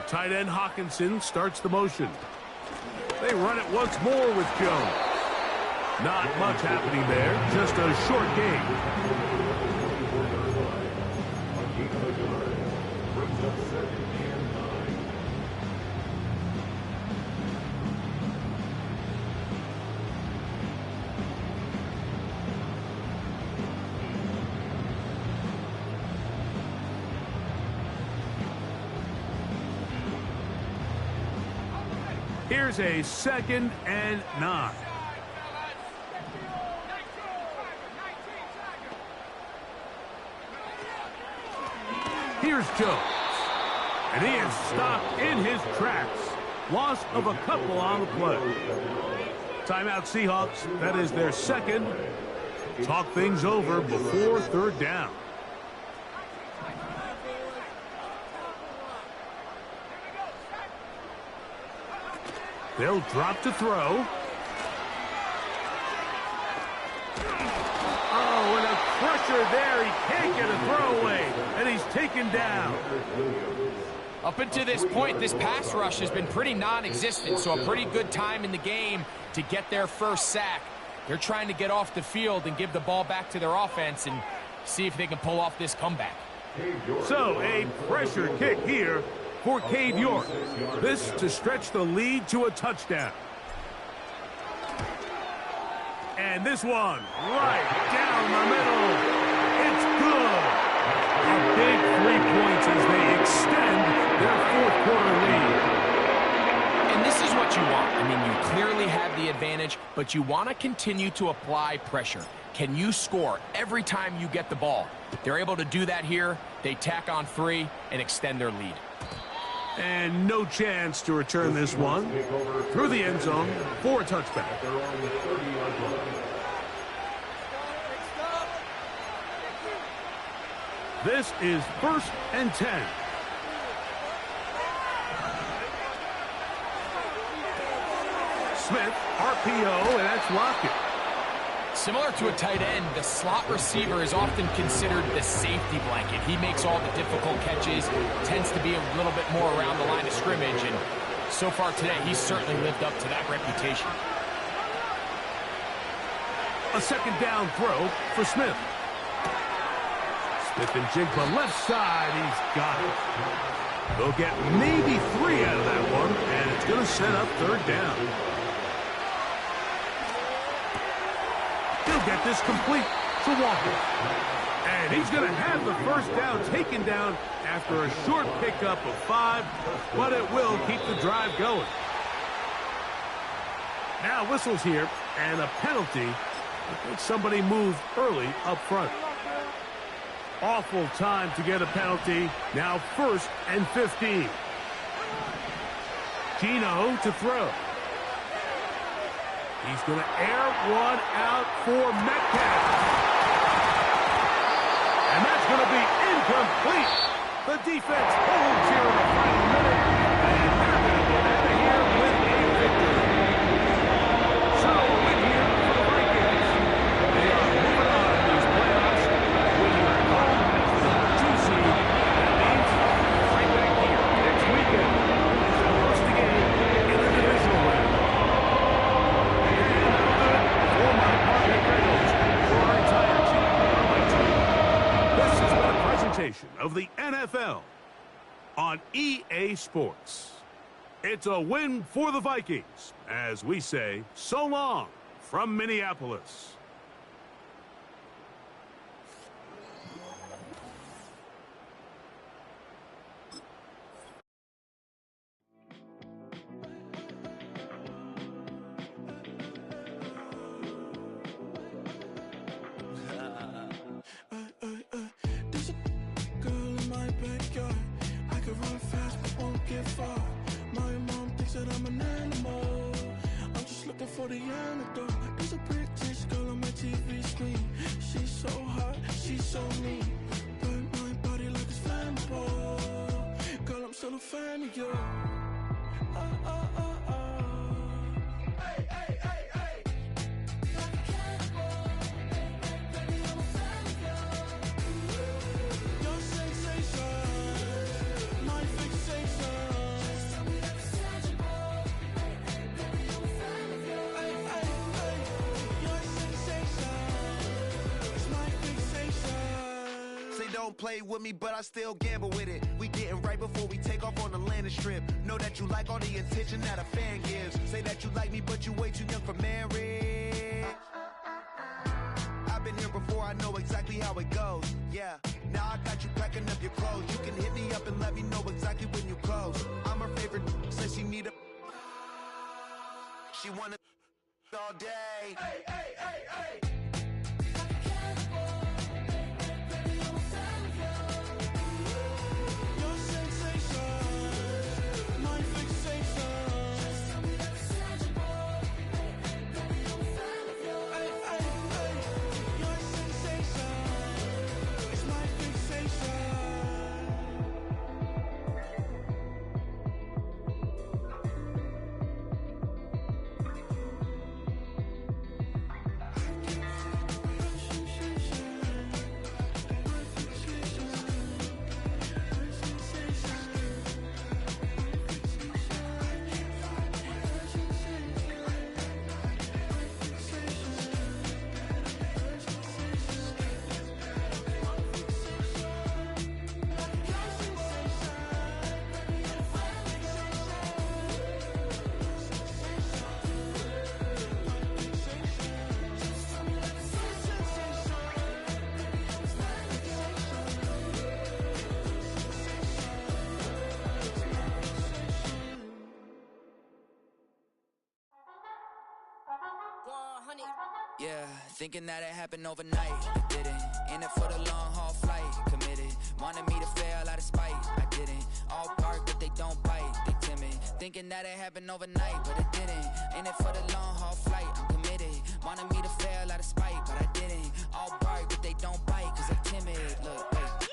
Tight end Hawkinson starts the motion. They run it once more with Jones. Not much happening there, just a short game. Here's a 2nd and 9. Here's Jones. And he is stopped in his tracks. Loss of a couple on the play. Timeout Seahawks. That is their 2nd. Talk things over before 3rd down. They'll drop to throw. Oh, and a pressure there. He can't get a throwaway, and he's taken down. Up until this point, this pass rush has been pretty non-existent, so a pretty good time in the game to get their first sack. They're trying to get off the field and give the ball back to their offense and see if they can pull off this comeback. So, a pressure kick here for Cade York. This to stretch the lead to a touchdown. And this one right down the middle. It's good. A big 3 points as they extend their 4th quarter lead. And this is what you want. I mean, you clearly have the advantage, but you want to continue to apply pressure. Can you score every time you get the ball? They're able to do that here. They tack on 3 and extend their lead. And no chance to return this one through the end zone for a touchback. This is 1st and 10. Smith, RPO, and that's Lockett. Similar to a tight end, the slot receiver is often considered the safety blanket. He makes all the difficult catches, tends to be a little bit more around the line of scrimmage, and so far today, he's certainly lived up to that reputation. A 2nd down throw for Smith. Smith and Jigba left side, he's got it. They'll get maybe 3 out of that one, and it's going to set up 3rd down. He'll get this complete to Walker. And he's going to have the first down taken down after a short pickup of 5, but it will keep the drive going. Now whistles here, and a penalty. I think somebody moved early up front. Awful time to get a penalty. Now 1st and 15. Gino to throw. He's going to air one out for Metcalf. And that's going to be incomplete. The defense holds here in the final minute. And they're going to get out of here with a victory. So a win here for the Vikings. They are moving on in these playoffs. Winning at home as the number 2 seed. That means right back here next weekend. To host the game in the divisional round. Of the NFL on EA Sports. It's a win for the Vikings as we say so long from Minneapolis. for the antidote. There's a British girl on my TV screen. She's so hot, she's so mean. Burn my body like it's flammable. Girl, I'm still a fan of you. Hey, hey, hey, hey. Like a cannibal. Baby, I'm a fan of you. Your sensation, my fixation. Just tell me that it's tangible. Baby, I'm a fan of you. Hey, hey, hey. Your sensation is my fixation. Say don't play with me, but I still gamble with it. We getting right before we take off on the landing strip. Know that you like all the attention that a fan gives. Say that you like me, but you way too young for marriage. I've been here before, I know exactly how it goes. Yeah, now I got you packing up your clothes. You can hit me up and let me know exactly when you close. I'm her favorite, says she need a... She wanna all day. Hey, hey, hey, hey. Yeah, thinking that it happened overnight, it didn't. In it for the long haul flight, committed. Wanted me to fail out of spite, I didn't. All bark but they don't bite, they timid. Thinking that it happened overnight, but it didn't. In it for the long haul flight, I'm committed. Wanted me to fail out of spite, but I didn't. All bark but they don't bite, cause they timid. Look, wait.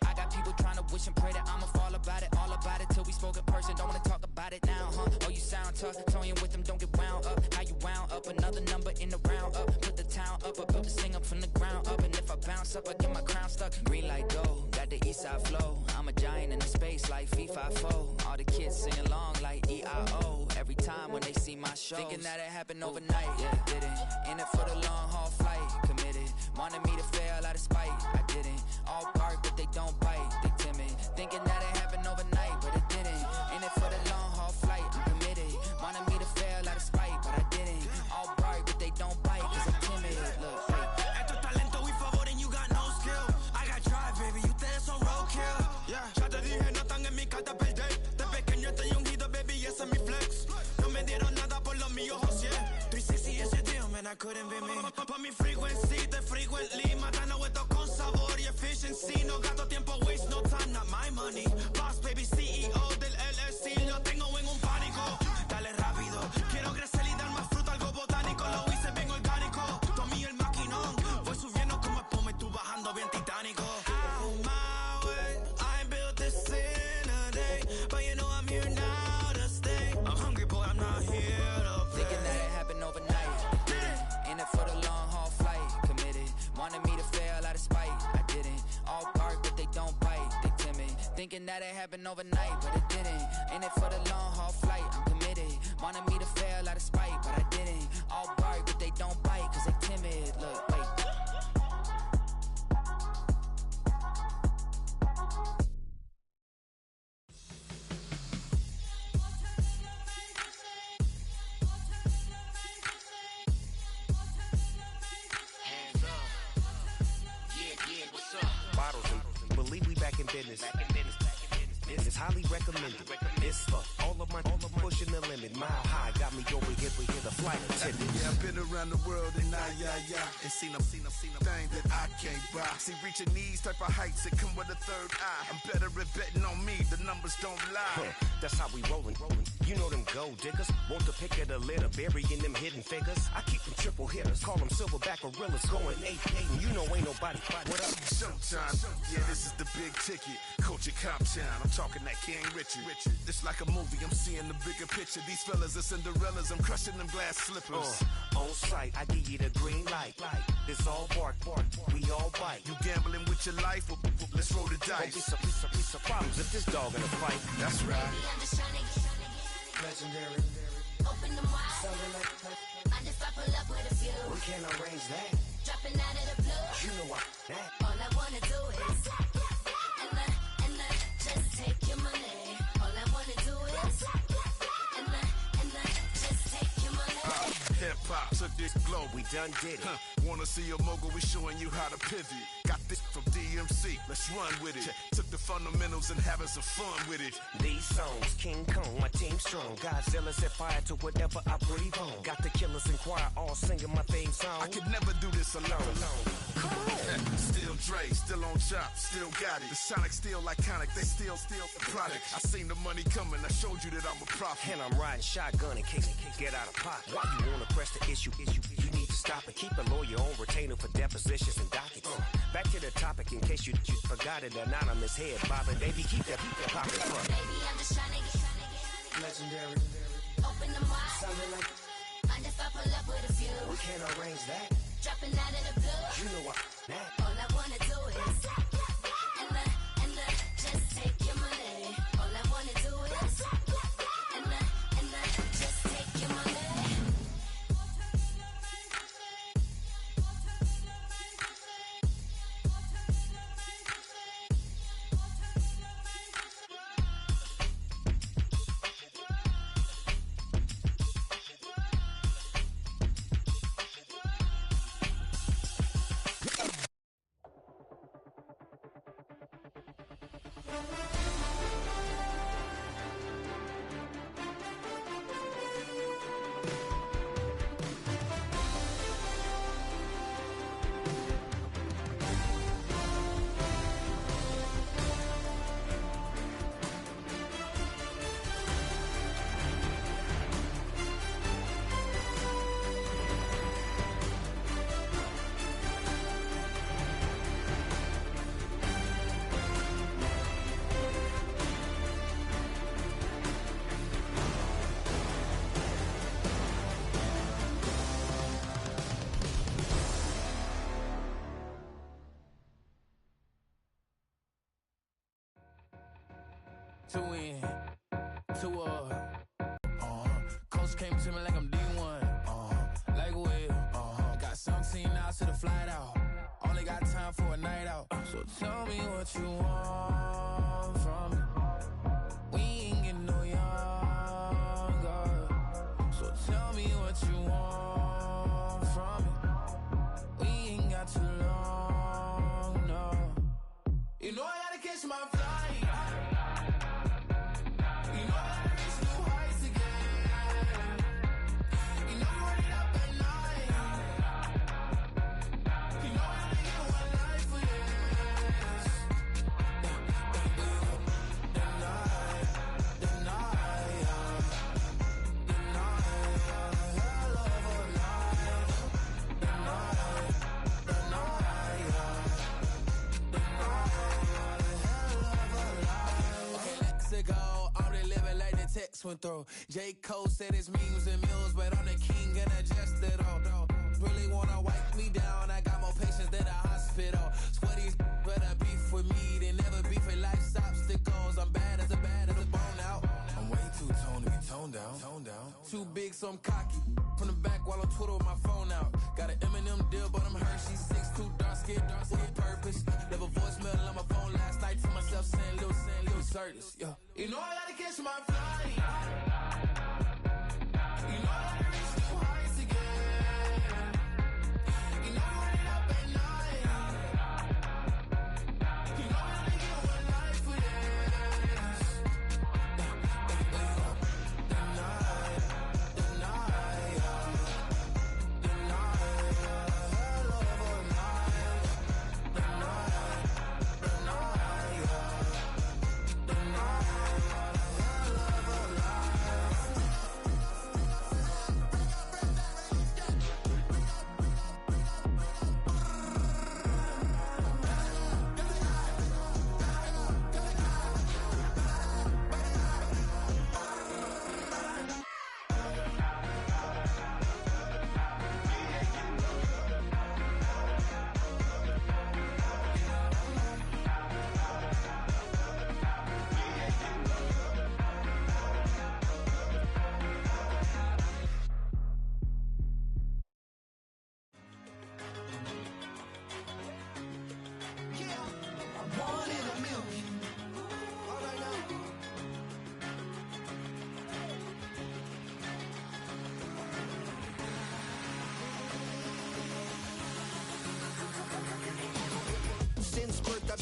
I got people trying to wish and pray that I'ma fall about it, all about it till we spoke in person. Don't wanna talk about it now, huh? Oh, you sound tough, toying with them, don't get wound up. How you wound up? Another number in the round up. Put the town up, I built this thing up from the ground up. And if I bounce up, I get my crown stuck. Green light go, got the east side flow. I'm a giant in the space like FIFA4. All the kids sing along like EIO. Every time when they see my show, thinking that it happened overnight, yeah, it didn't. In it for the long haul flight, committed. Wanted me to fail out of spite, I didn't. All bark but they don't bite, they timid. Thinking that it happened overnight, but it didn't. In it for the long haul flight, I'm committed. Wanted me to fail out of spite, but I didn't. All bark but they don't bite, cause I'm timid. Look, Esto es talento y favor and you got no skill. I got drive, baby, ustedes son roadkill. Yeah, ya te dije, no están en mi carta perder. De pequeño estoy ungido, baby, ese es mi flex. No me dieron nada por lo mío, José. 360 is your deal, man, I couldn't be me. Pa' mi frequency, te frequently. Matando esto con sabor y efficiency. No gasto tiempo, waste no time, not my money. Boss, baby, CEO del LLC. Lo tengo en un pánico. Dale rápido, quiero crecer y dar más fruto, algo botánico. Lo hice bien orgánico. Tomé el maquinón. Voy subiendo como espuma y tú bajando bien titánico. Out my way, I ain't built this in a day. But you know I'm here now to stay. I'm hungry, boy, I'm not here to play. thinking that it happened overnight, it didn't. In it for the long haul flight, committed. Wanted me to fail out of spite, I didn't. All bark but they don't bite, they timid. Thinking that it happened overnight, but it didn't. In it for the long haul flight, I'm committed. Wanted me to fail out of spite, but I didn't. All bark but they don't bite, cause they timid. Look, wait. Bottles and believe we back in business. This is highly recommended. This for all of my pushing the limit. Mile high, got me over here, but hear the flight attendant. Yeah, I've been around the world and and seen them thing that I can't buy. See, reaching these type of heights that come with a third eye. I'm better at betting on me, the numbers don't lie. That's how we rollin'. You know them gold diggers, want the pick of the litter, burying them hidden figures. I keep them triple hitters, call them silverback gorillas, going 8-8, and you know ain't nobody fight. What up? Showtime, yeah, this is the big ticket. Culture Cop Town, I'm talking that King Richard. It's like a movie, I'm seeing the bigger picture. These fellas are Cinderellas, I'm crushing them glass slippers. On sight, I give you the green light. This all bark, we all bite. You gambling with your life? Well, let's roll the dice. Don't be some problems if this dog in a fight. That's right. Baby, I'm just trying to get Legendary. open them wide. Something like Mind if I pull up with a few? we can't arrange that. Dropping out of the blue. You know what? That. All I wanna do is and just take your money. All I wanna do is and just take your money. Hip hop took this globe. We done did it. Wanna see a mogul? We showing you how to pivot. Got this from DMC. Let's run with it. Took the fundamentals and having some fun with it. These songs, King Kong, my team strong. Godzilla set fire to whatever I breathe on. Got the killers in choir all singing my theme song. I could never do this alone. Come on. Still Dre, still on top, still got it. The Sonic still iconic, they still the product. I seen the money coming, I showed you that I'm a prophet. And I'm riding shotgun in case it get out of pocket. Why you wanna press the issue? You need to stop and keep a lawyer on retainer for depositions and dockets. Back to the topic in case you forgot it. Anonymous head bobbing, baby, keep that popping front. Baby, I'm just trying to get Legendary. open them wide. Something like Mind if I pull up with a few? we can't arrange that. Dropping out of the blue. You know what? That. All I wanna do is and just take your money. All I wanna do is and just take your money. To win, coach came to me like I'm D1, like Will, got 17 hours to the flight out, only got time for a night out, so tell me what you want from me, we ain't getting no younger, so tell me what you want from me, we ain't got too long, no, you know I gotta catch my flight. Went through. J. Cole said his memes and meals, but I'm the king and adjust it all. Really wanna wipe me down, I got more patience than a hospital. Sweaty better beef with me than never beef with life's obstacles. I'm bad as a bone out. I'm way too toned to be toned down. Too big, so I'm cocky. From the back while I'm Twitter with my phone out. Got an Eminem deal, but I'm Hershey. 6'2", dark skin, with a purpose. Left a voicemail on my phone last night to myself saying Lil Curtis, yeah. You know I gotta catch my flight. You know I gotta reach new heights again. You know I'm running up at night. You know I only get one life for this. The night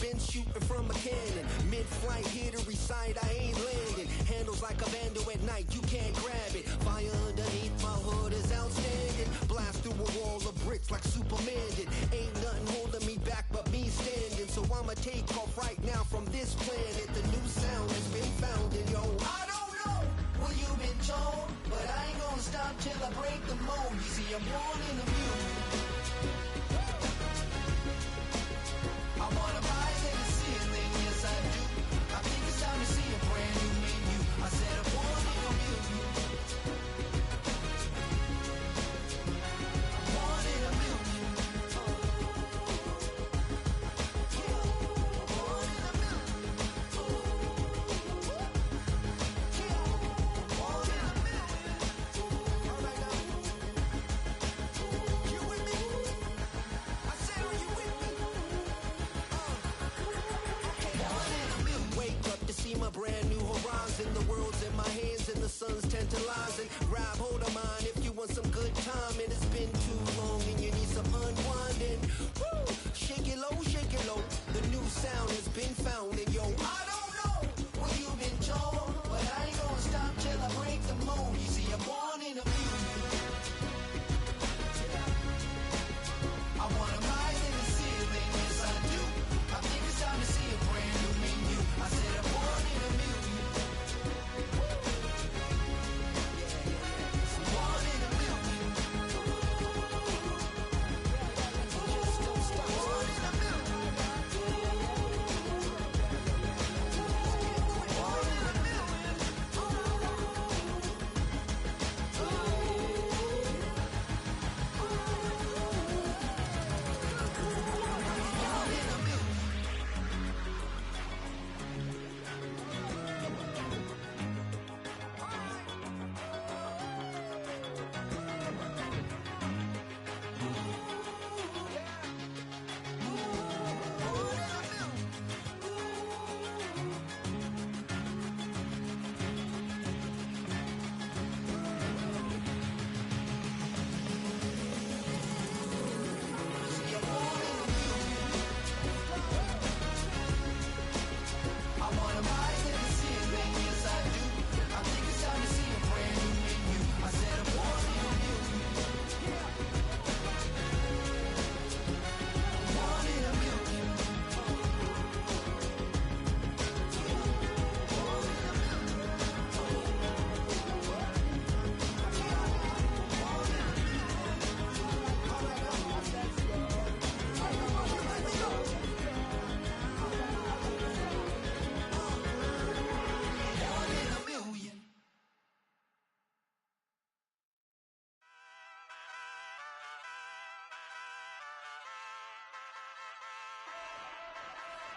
been shooting from a cannon. Mid-flight, here to recite, I ain't landing. Handles like a vandal at night, you can't grab it. Fire underneath my hood is outstanding. Blast through a wall of bricks like Superman did. Ain't nothing holding me back but me standing. So I'ma take off right now from this planet. The new sound has been found, and yo, I don't know what you've been told, but I ain't gonna stop till I break the mold. You see, I'm born in the music. I wanna rise in the ceiling, yes I do. I think it's time to see a brand new menu. I said I'm born in the music. I'm born in the music. My brand new horizon, the world's in my hands and the sun's tantalizing. Rob, hold on mine if you want some good time, and it's been too long and you need some unwinding. Woo! Shake it low, shake it low. The new sound has been found, and yo, I don't know what you've been told, but I ain't gonna stop till I break the mold. You see, I'm born in a music. I wanna rise in the ceiling, yes I do. I think it's time to see a brand new menu. I said I'm born in a music. Born in a music. Just don't stop. Born in a music. Born in a music.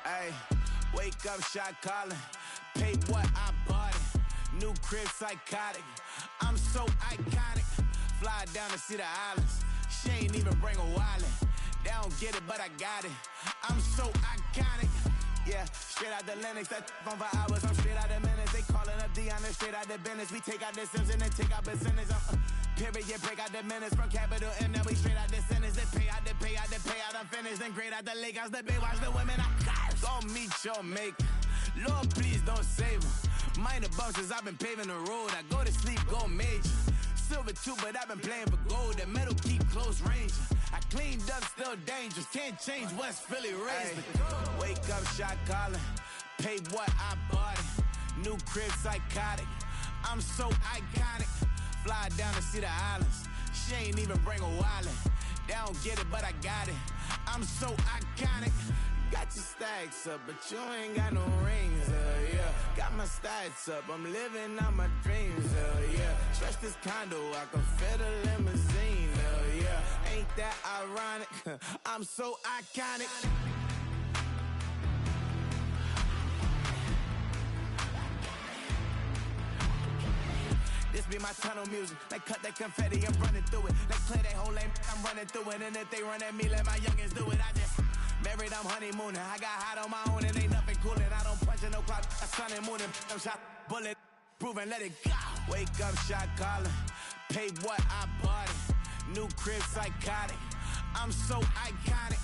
Ay, wake up, shot calling. Pay what I bought it. New crib, psychotic. I'm so iconic. Fly down to see the islands. She ain't even bring a wallet. They don't get it, but I got it. I'm so iconic. Yeah, straight out the Linux. That on for hours. I'm straight out the minutes. They calling up Dion, straight out the business. We take out the Sims and then take out percentage. Period, break out the minutes from capital M. Now we straight out the sentence. They pay out, they pay out, they pay out. I'm finished. Then grade out the Lakers. The bay watch the women. I got it. Go meet your maker. Lord, please don't save them. Minor bumps as I've been paving the road. I go to sleep, go major. Silver too, but I've been playing for gold. The metal keep close range. I cleaned up, still dangerous. Can't change West Philly raised. Wake up, shot calling. Pay what I bought it. New crib, psychotic. I'm so iconic. Fly down to see the islands. She ain't even bring a wallet. They don't get it, but I got it. I'm so iconic. Got your stacks up, but you ain't got no rings, yeah. Got my stats up, I'm living out my dreams, yeah. Stretch this condo, I can fit a limousine, yeah. Ain't that ironic? I'm so iconic. This be my tunnel music. They cut that confetti, I'm running through it. They play that whole lane, I'm running through it. And if they run at me, let my youngins do it. I just married, I'm honeymooning. I got hot on my own and ain't nothing coolin'. I don't punch in no clock, I sun and moon. I'm shot, bullet, proven, let it go. Wake up, shot calling. Pay what I bought it. New crib, psychotic. I'm so iconic.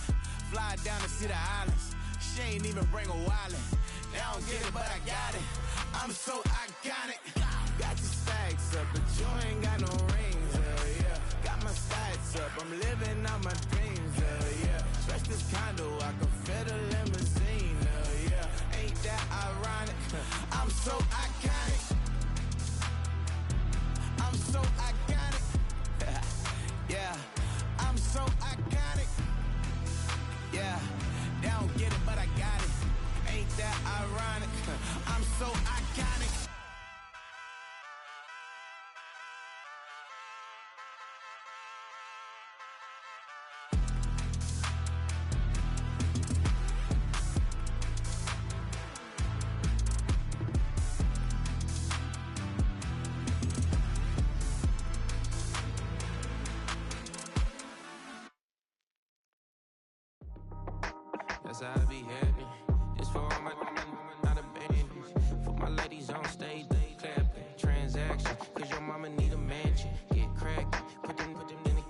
Fly down to see the islands. she ain't even bring a wallet. They don't get it, but I got it. I'm so iconic. Got your stacks up, but you ain't got no rings, hell yeah. Got my sights up, I'm living out my dreams, hell yeah. Stretch this condo, I can fit a limousine, hell yeah. Ain't that ironic? I'm so iconic. I'm so iconic. Yeah, I'm so iconic. Yeah, they don't get it, but I got it. Ain't that ironic? I'm so iconic. That's how I be happening. This for all my not abandoned. For my ladies on stage, they clapping. Transaction, cause your mama need a mansion. Get cracked, put them in the.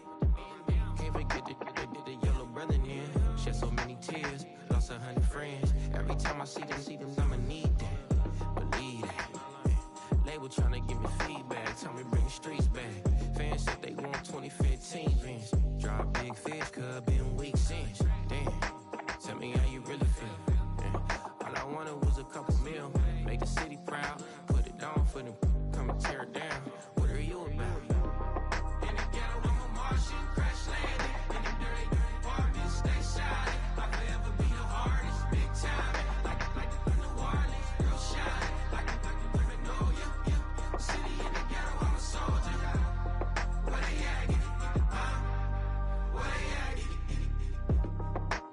Can't forget the yellow brother in. Shed so many tears, lost 100 friends. Every time I see them, I'ma need that. Believe that. Label tryna give me feedback, tell me bring the streets back. Fans said they want 2015 Vince. Drop big fish, cuz been weak since. Damn. Tell me how you really feel. Yeah. All I wanted was a couple mil. Make the city proud. Put it down for them. Come and tear it down. What are you about? In the ghetto, I'm a Martian. Crash landing. In the dirty apartments. Stay shining. I'll forever be the hardest. Big time. Like the New Orleans. Real shine. Like the women know you. City in the ghetto, I'm a soldier. Where they at? Where they at?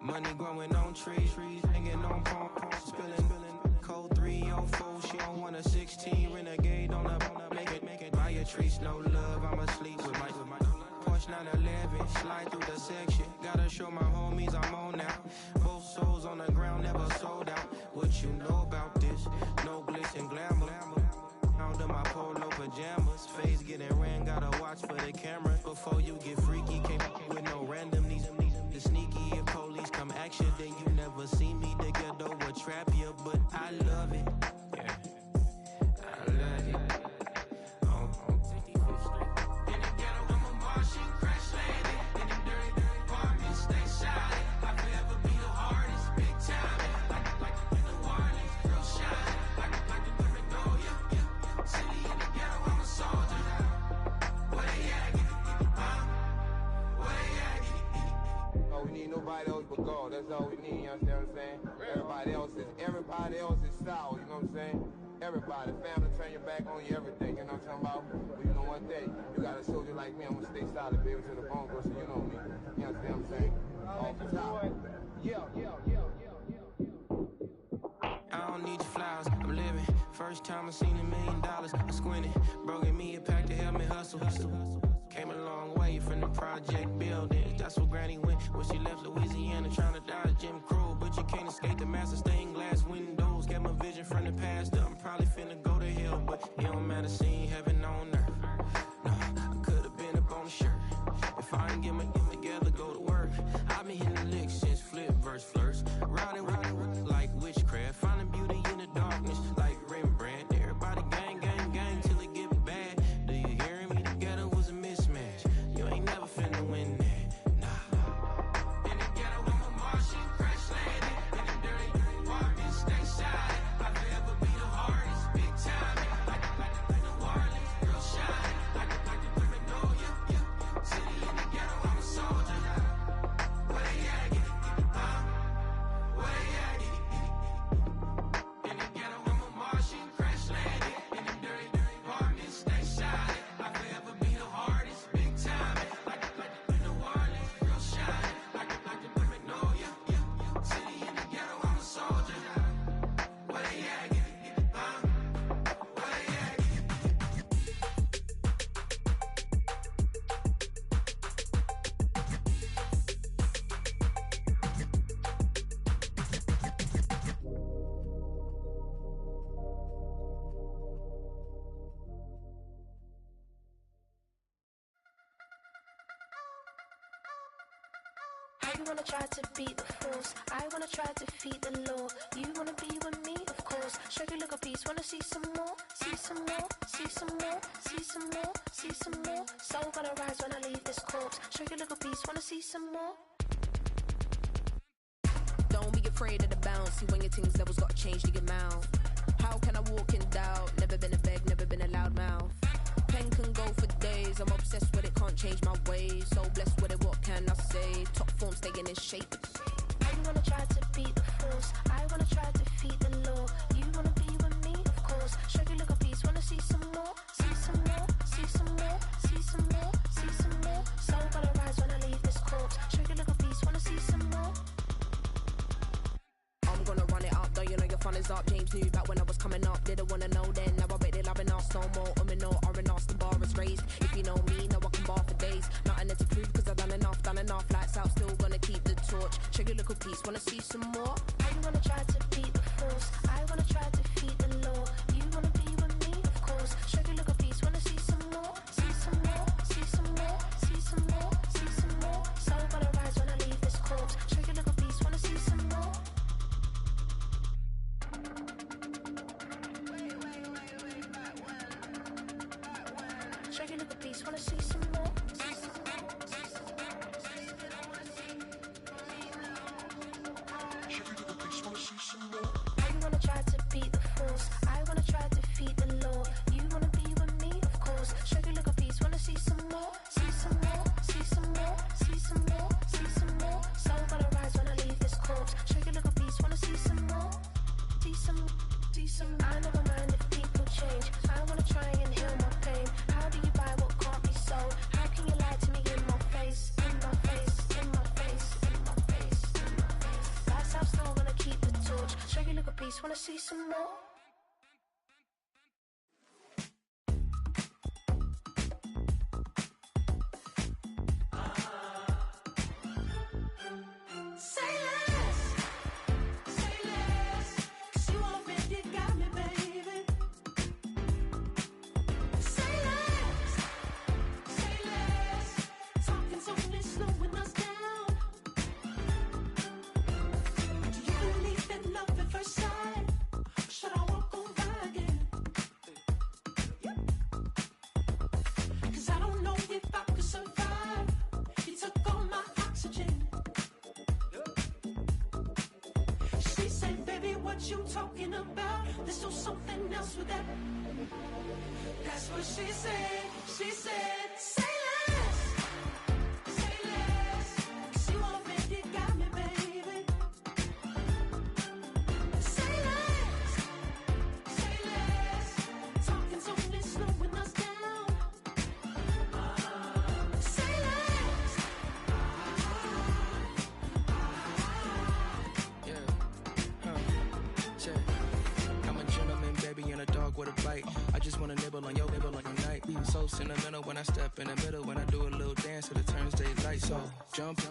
Money growing on trees, hanging on palm, spilling, code 304. She don't want a 16 renegade on up, make it. Buy a trees, no love. I'ma sleep with my Porsche 911, slide through the section. Gotta show my homies I'm on now. Both souls on the ground, never sold out. What you know about this? No glitz and glamour. Under my polo pajamas, face getting ran. Gotta watch for the cameras before you get freaky. Can't with no random these. The sneaky, if police come action, then you never see me. The ghetto will trap you, but I love it. Yeah, I love it. On 55th Street. In the ghetto, I'm a Martian, crash landing. In the dirty apartments, stay shining. I'll forever be the hardest, big time. Like the New Orleans, real shine. Like the women know you. City in the ghetto, I'm a soldier. Where they at? Where they at? Oh, we need nobody else but God. That's all we need, you understand what I'm saying? Everybody else is sour, you know what I'm saying? Everybody, family, turn your back on you, everything, you know what I'm talking about? But you know one thing, you got a soldier like me, I'm gonna stay solid, baby, to the bone, bro, so you know me. You understand what I'm saying? Off the top. Yeah. I don't need your flowers, I'm living. First time I seen $1 million, I squinted. Broken me a pack to help me hustle. Came a long way from the project buildings. That's where Granny went when she left Louisiana, trying to dodge Jim Crow. But you can't escape the master stained glass windows. Got my vision from the past. I'm probably finna go to hell, but it don't matter, seeing heaven on earth. No, I could've been up on the shirt. If I ain't get my together, go to work. I've been hitting the licks since flip verse flirts. Riding like witchcraft, finding beauty in the darkness like Rembrandt. Everybody gang till it get bad. Do you hear me? The ghetto was a mismatch. You ain't never finna win that. Nah. In the ghetto, I'm a Martian, crash landing. In the dirty apartments, stay shining. I'll forever be the hardest, big time. Like the New Orleans. You wanna try to beat the force, I wanna try to defeat the law. You wanna be with me, of course. Show you look a piece, wanna see some more, see some more, see some more, see some more, see some more. Soul gonna rise when I leave this corpse. Show you look a piece, wanna see some more. Don't be afraid of the bounce. See when your things levels got changed to your mouth. How can I walk in doubt? Never been a beg, never been a loud mouth. Pen can go for days. I'm obsessed with it, can't change my ways. So blessed with it, what can I say? Top form staying in shape. You wanna try to beat the force, I wanna try to defeat the law. You wanna be with me, of course. Show you look a piece, wanna see some more, see some more, see some more, see some more, see some more. Soul gonna rise when I leave this corpse. Show you look a piece, wanna see some more. I'm gonna run it up, though you know your fun is up. James knew back when I was coming up, didn't wanna know then. Now I bet they're loving us no more. No R&R, the bar is raised. If you know me, know I can bar for days. Nothing to prove, cause I've done enough. Lights out, still gonna keep the torch. Show you look a piece, wanna see some more? You wanna try to beat the force, I wanna try to defeat the law. You wanna be with me, of course. Show you look a piece, wanna see some more, see some more, see some more, see some more, see some more. Soul gonna rise when I leave this corpse. Show you look a piece, wanna see some more. Show you look a piece, wanna see some more. You wanna try to beat the force, I wanna try to defeat the law. You wanna be with me, of course. Show you look a piece, wanna see some more, see some more, see some more, see some more, see some more. Soul gonna rise when I leave this corpse. Show you look a piece, wanna see some more, see some, see some. I never mind if people change. I wanna try and heal my pain. How do you buy what can't be sold? How can you lie to me in my face, in my face, in my face, in my face, in my face? That's how still gonna keep the torch. Show you look a piece, wanna see some more. Say less, cause you already got me, baby. Say less, talking's only slowing us down. Do you believe in love at first sight? Or should I walk on by again? Cause I don't know if I could survive. You took all my oxygen. She said, baby, what you talking about? Let's do something else with that. That's what she said. She said, say less, cause you already got me, baby. Say less, talking's only slowing us down. Say less. I'm a gentleman, baby, and a dog with a bite. I just wanna nibble on your nibble like a night. So sentimental when I step in the middle. When I do a little dance till it turns daylight. So jump,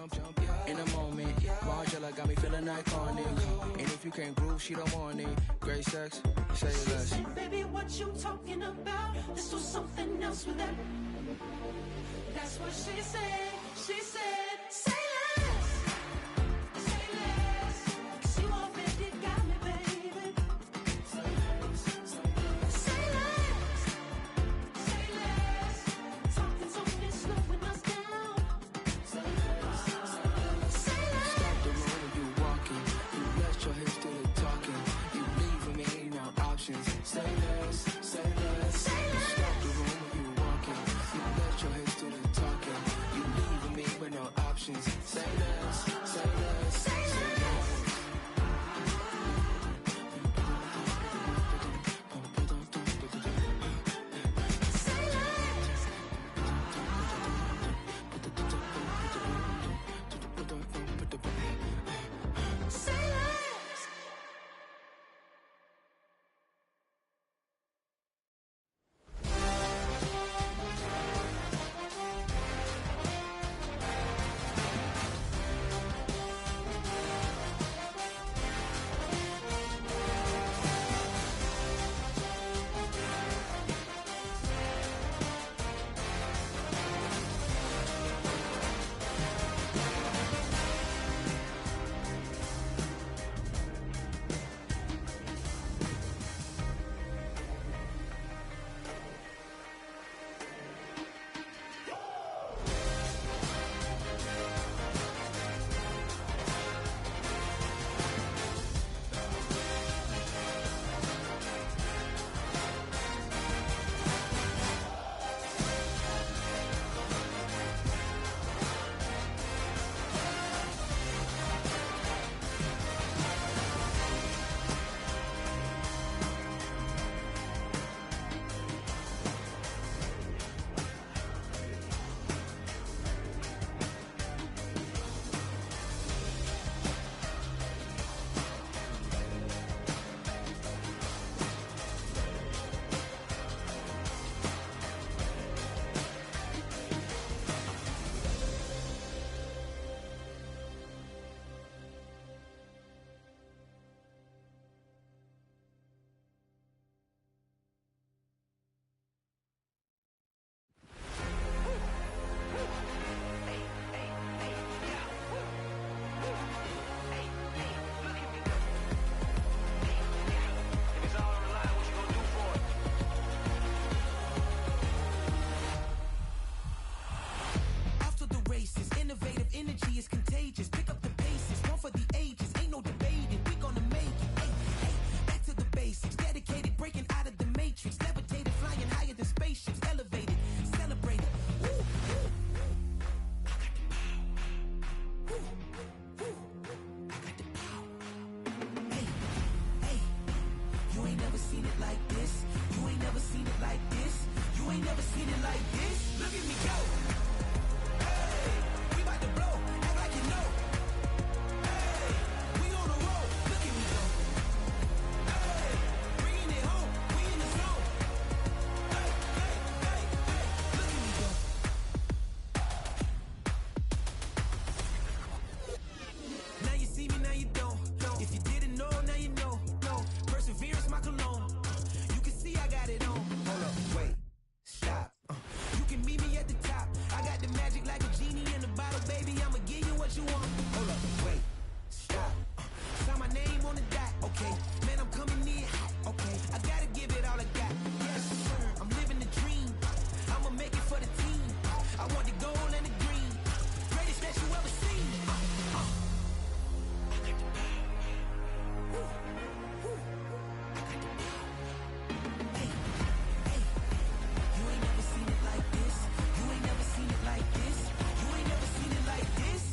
in a moment. Margella got me feeling iconic. And if you can't groove, she don't want it. Great sex, say less. Say, baby, what you talking about? Let's do something else with that. That's what she said. She said, say seen it like this. You ain't never seen it like this. You ain't never seen it like this. Look at me go. Hey, we about to blow. Act like you know. Hey, we on the road. Look at me go. Hey, bringing it home. We in the zone. Hey, hey, hey, hey. Look at me go. Now you see me, now you don't. If you didn't know, now you know. No, perseverance, my cologne. You can see I got it on. Hold up, wait, stop. You can meet me at the top. I got the magic like a genie in a bottle, baby. I'ma give you what you want. Hold up, wait, stop. Sign my name on the dot, okay. Man, I'm coming in hot, okay. I gotta give it all I got. Yes, sir. I'm living the dream. I'ma make it for the team. I want the gold and the green. Greatest that you ever seen.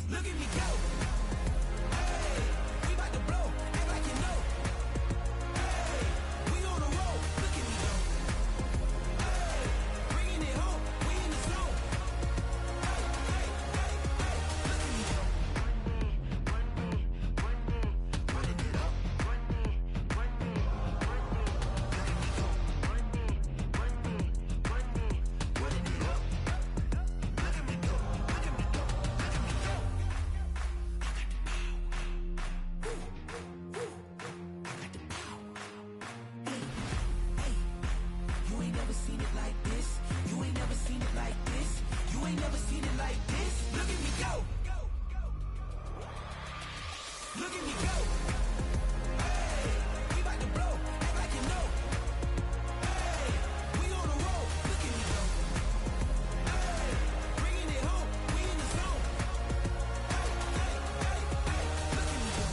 Look at me go. Hey, we about to blow. Act like you know. Hey, we on the road. Look at me go. Hey, bringing it home. We in the zone. Hey, hey, hey, hey. Look at me go. Running it up. You ain't never seen it like this. You ain't never seen it like this. You ain't never seen it like this. Look at me go. Look at me go. Hey, we about to blow. Act like you know. Hey, we on the road. Look at me go. Hey, bringing it home. We in the zone. Hey, hey, hey, hey. Look at me go.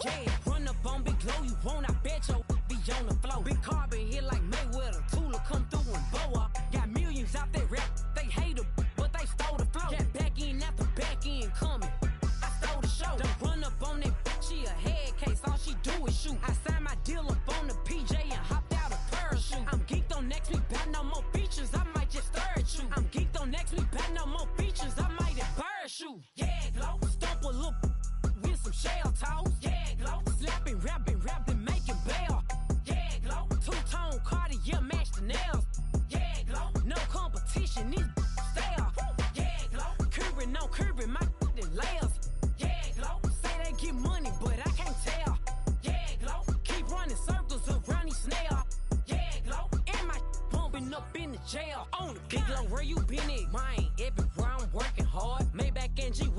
Yeah, run up on Big Glow, you won't, I bet your be on the floor. Big Carbon hit like Mayweather, Tula come through and blow up. Got millions out there rap, they hate her, but they stole the flow. Got back in after back end coming, I stole the show. Don't run up on that, she a head case, all she do is shoot. I signed my deal up on the PJ and hopped out a parachute. I'm geeked on next week, got no more features, I might just stir at you. I'm geeked on next week, got no more features, I might embarrass you. Yeah, Glow, stomp a little with some shell toes. Yeah, Glow, slapping, rapping, making bail. Yeah, Glow, two-tone Cartier match the nails. Yeah, Glow, no competition, these stale. Yeah, Glow, curving, no curving, my layers. Yeah, Glow, say they get money, but I can't tell. Yeah, Glow, keep running circles around these snails. Yeah, Glow, and my bumping up in the jail. On the Big Glow, where you been at?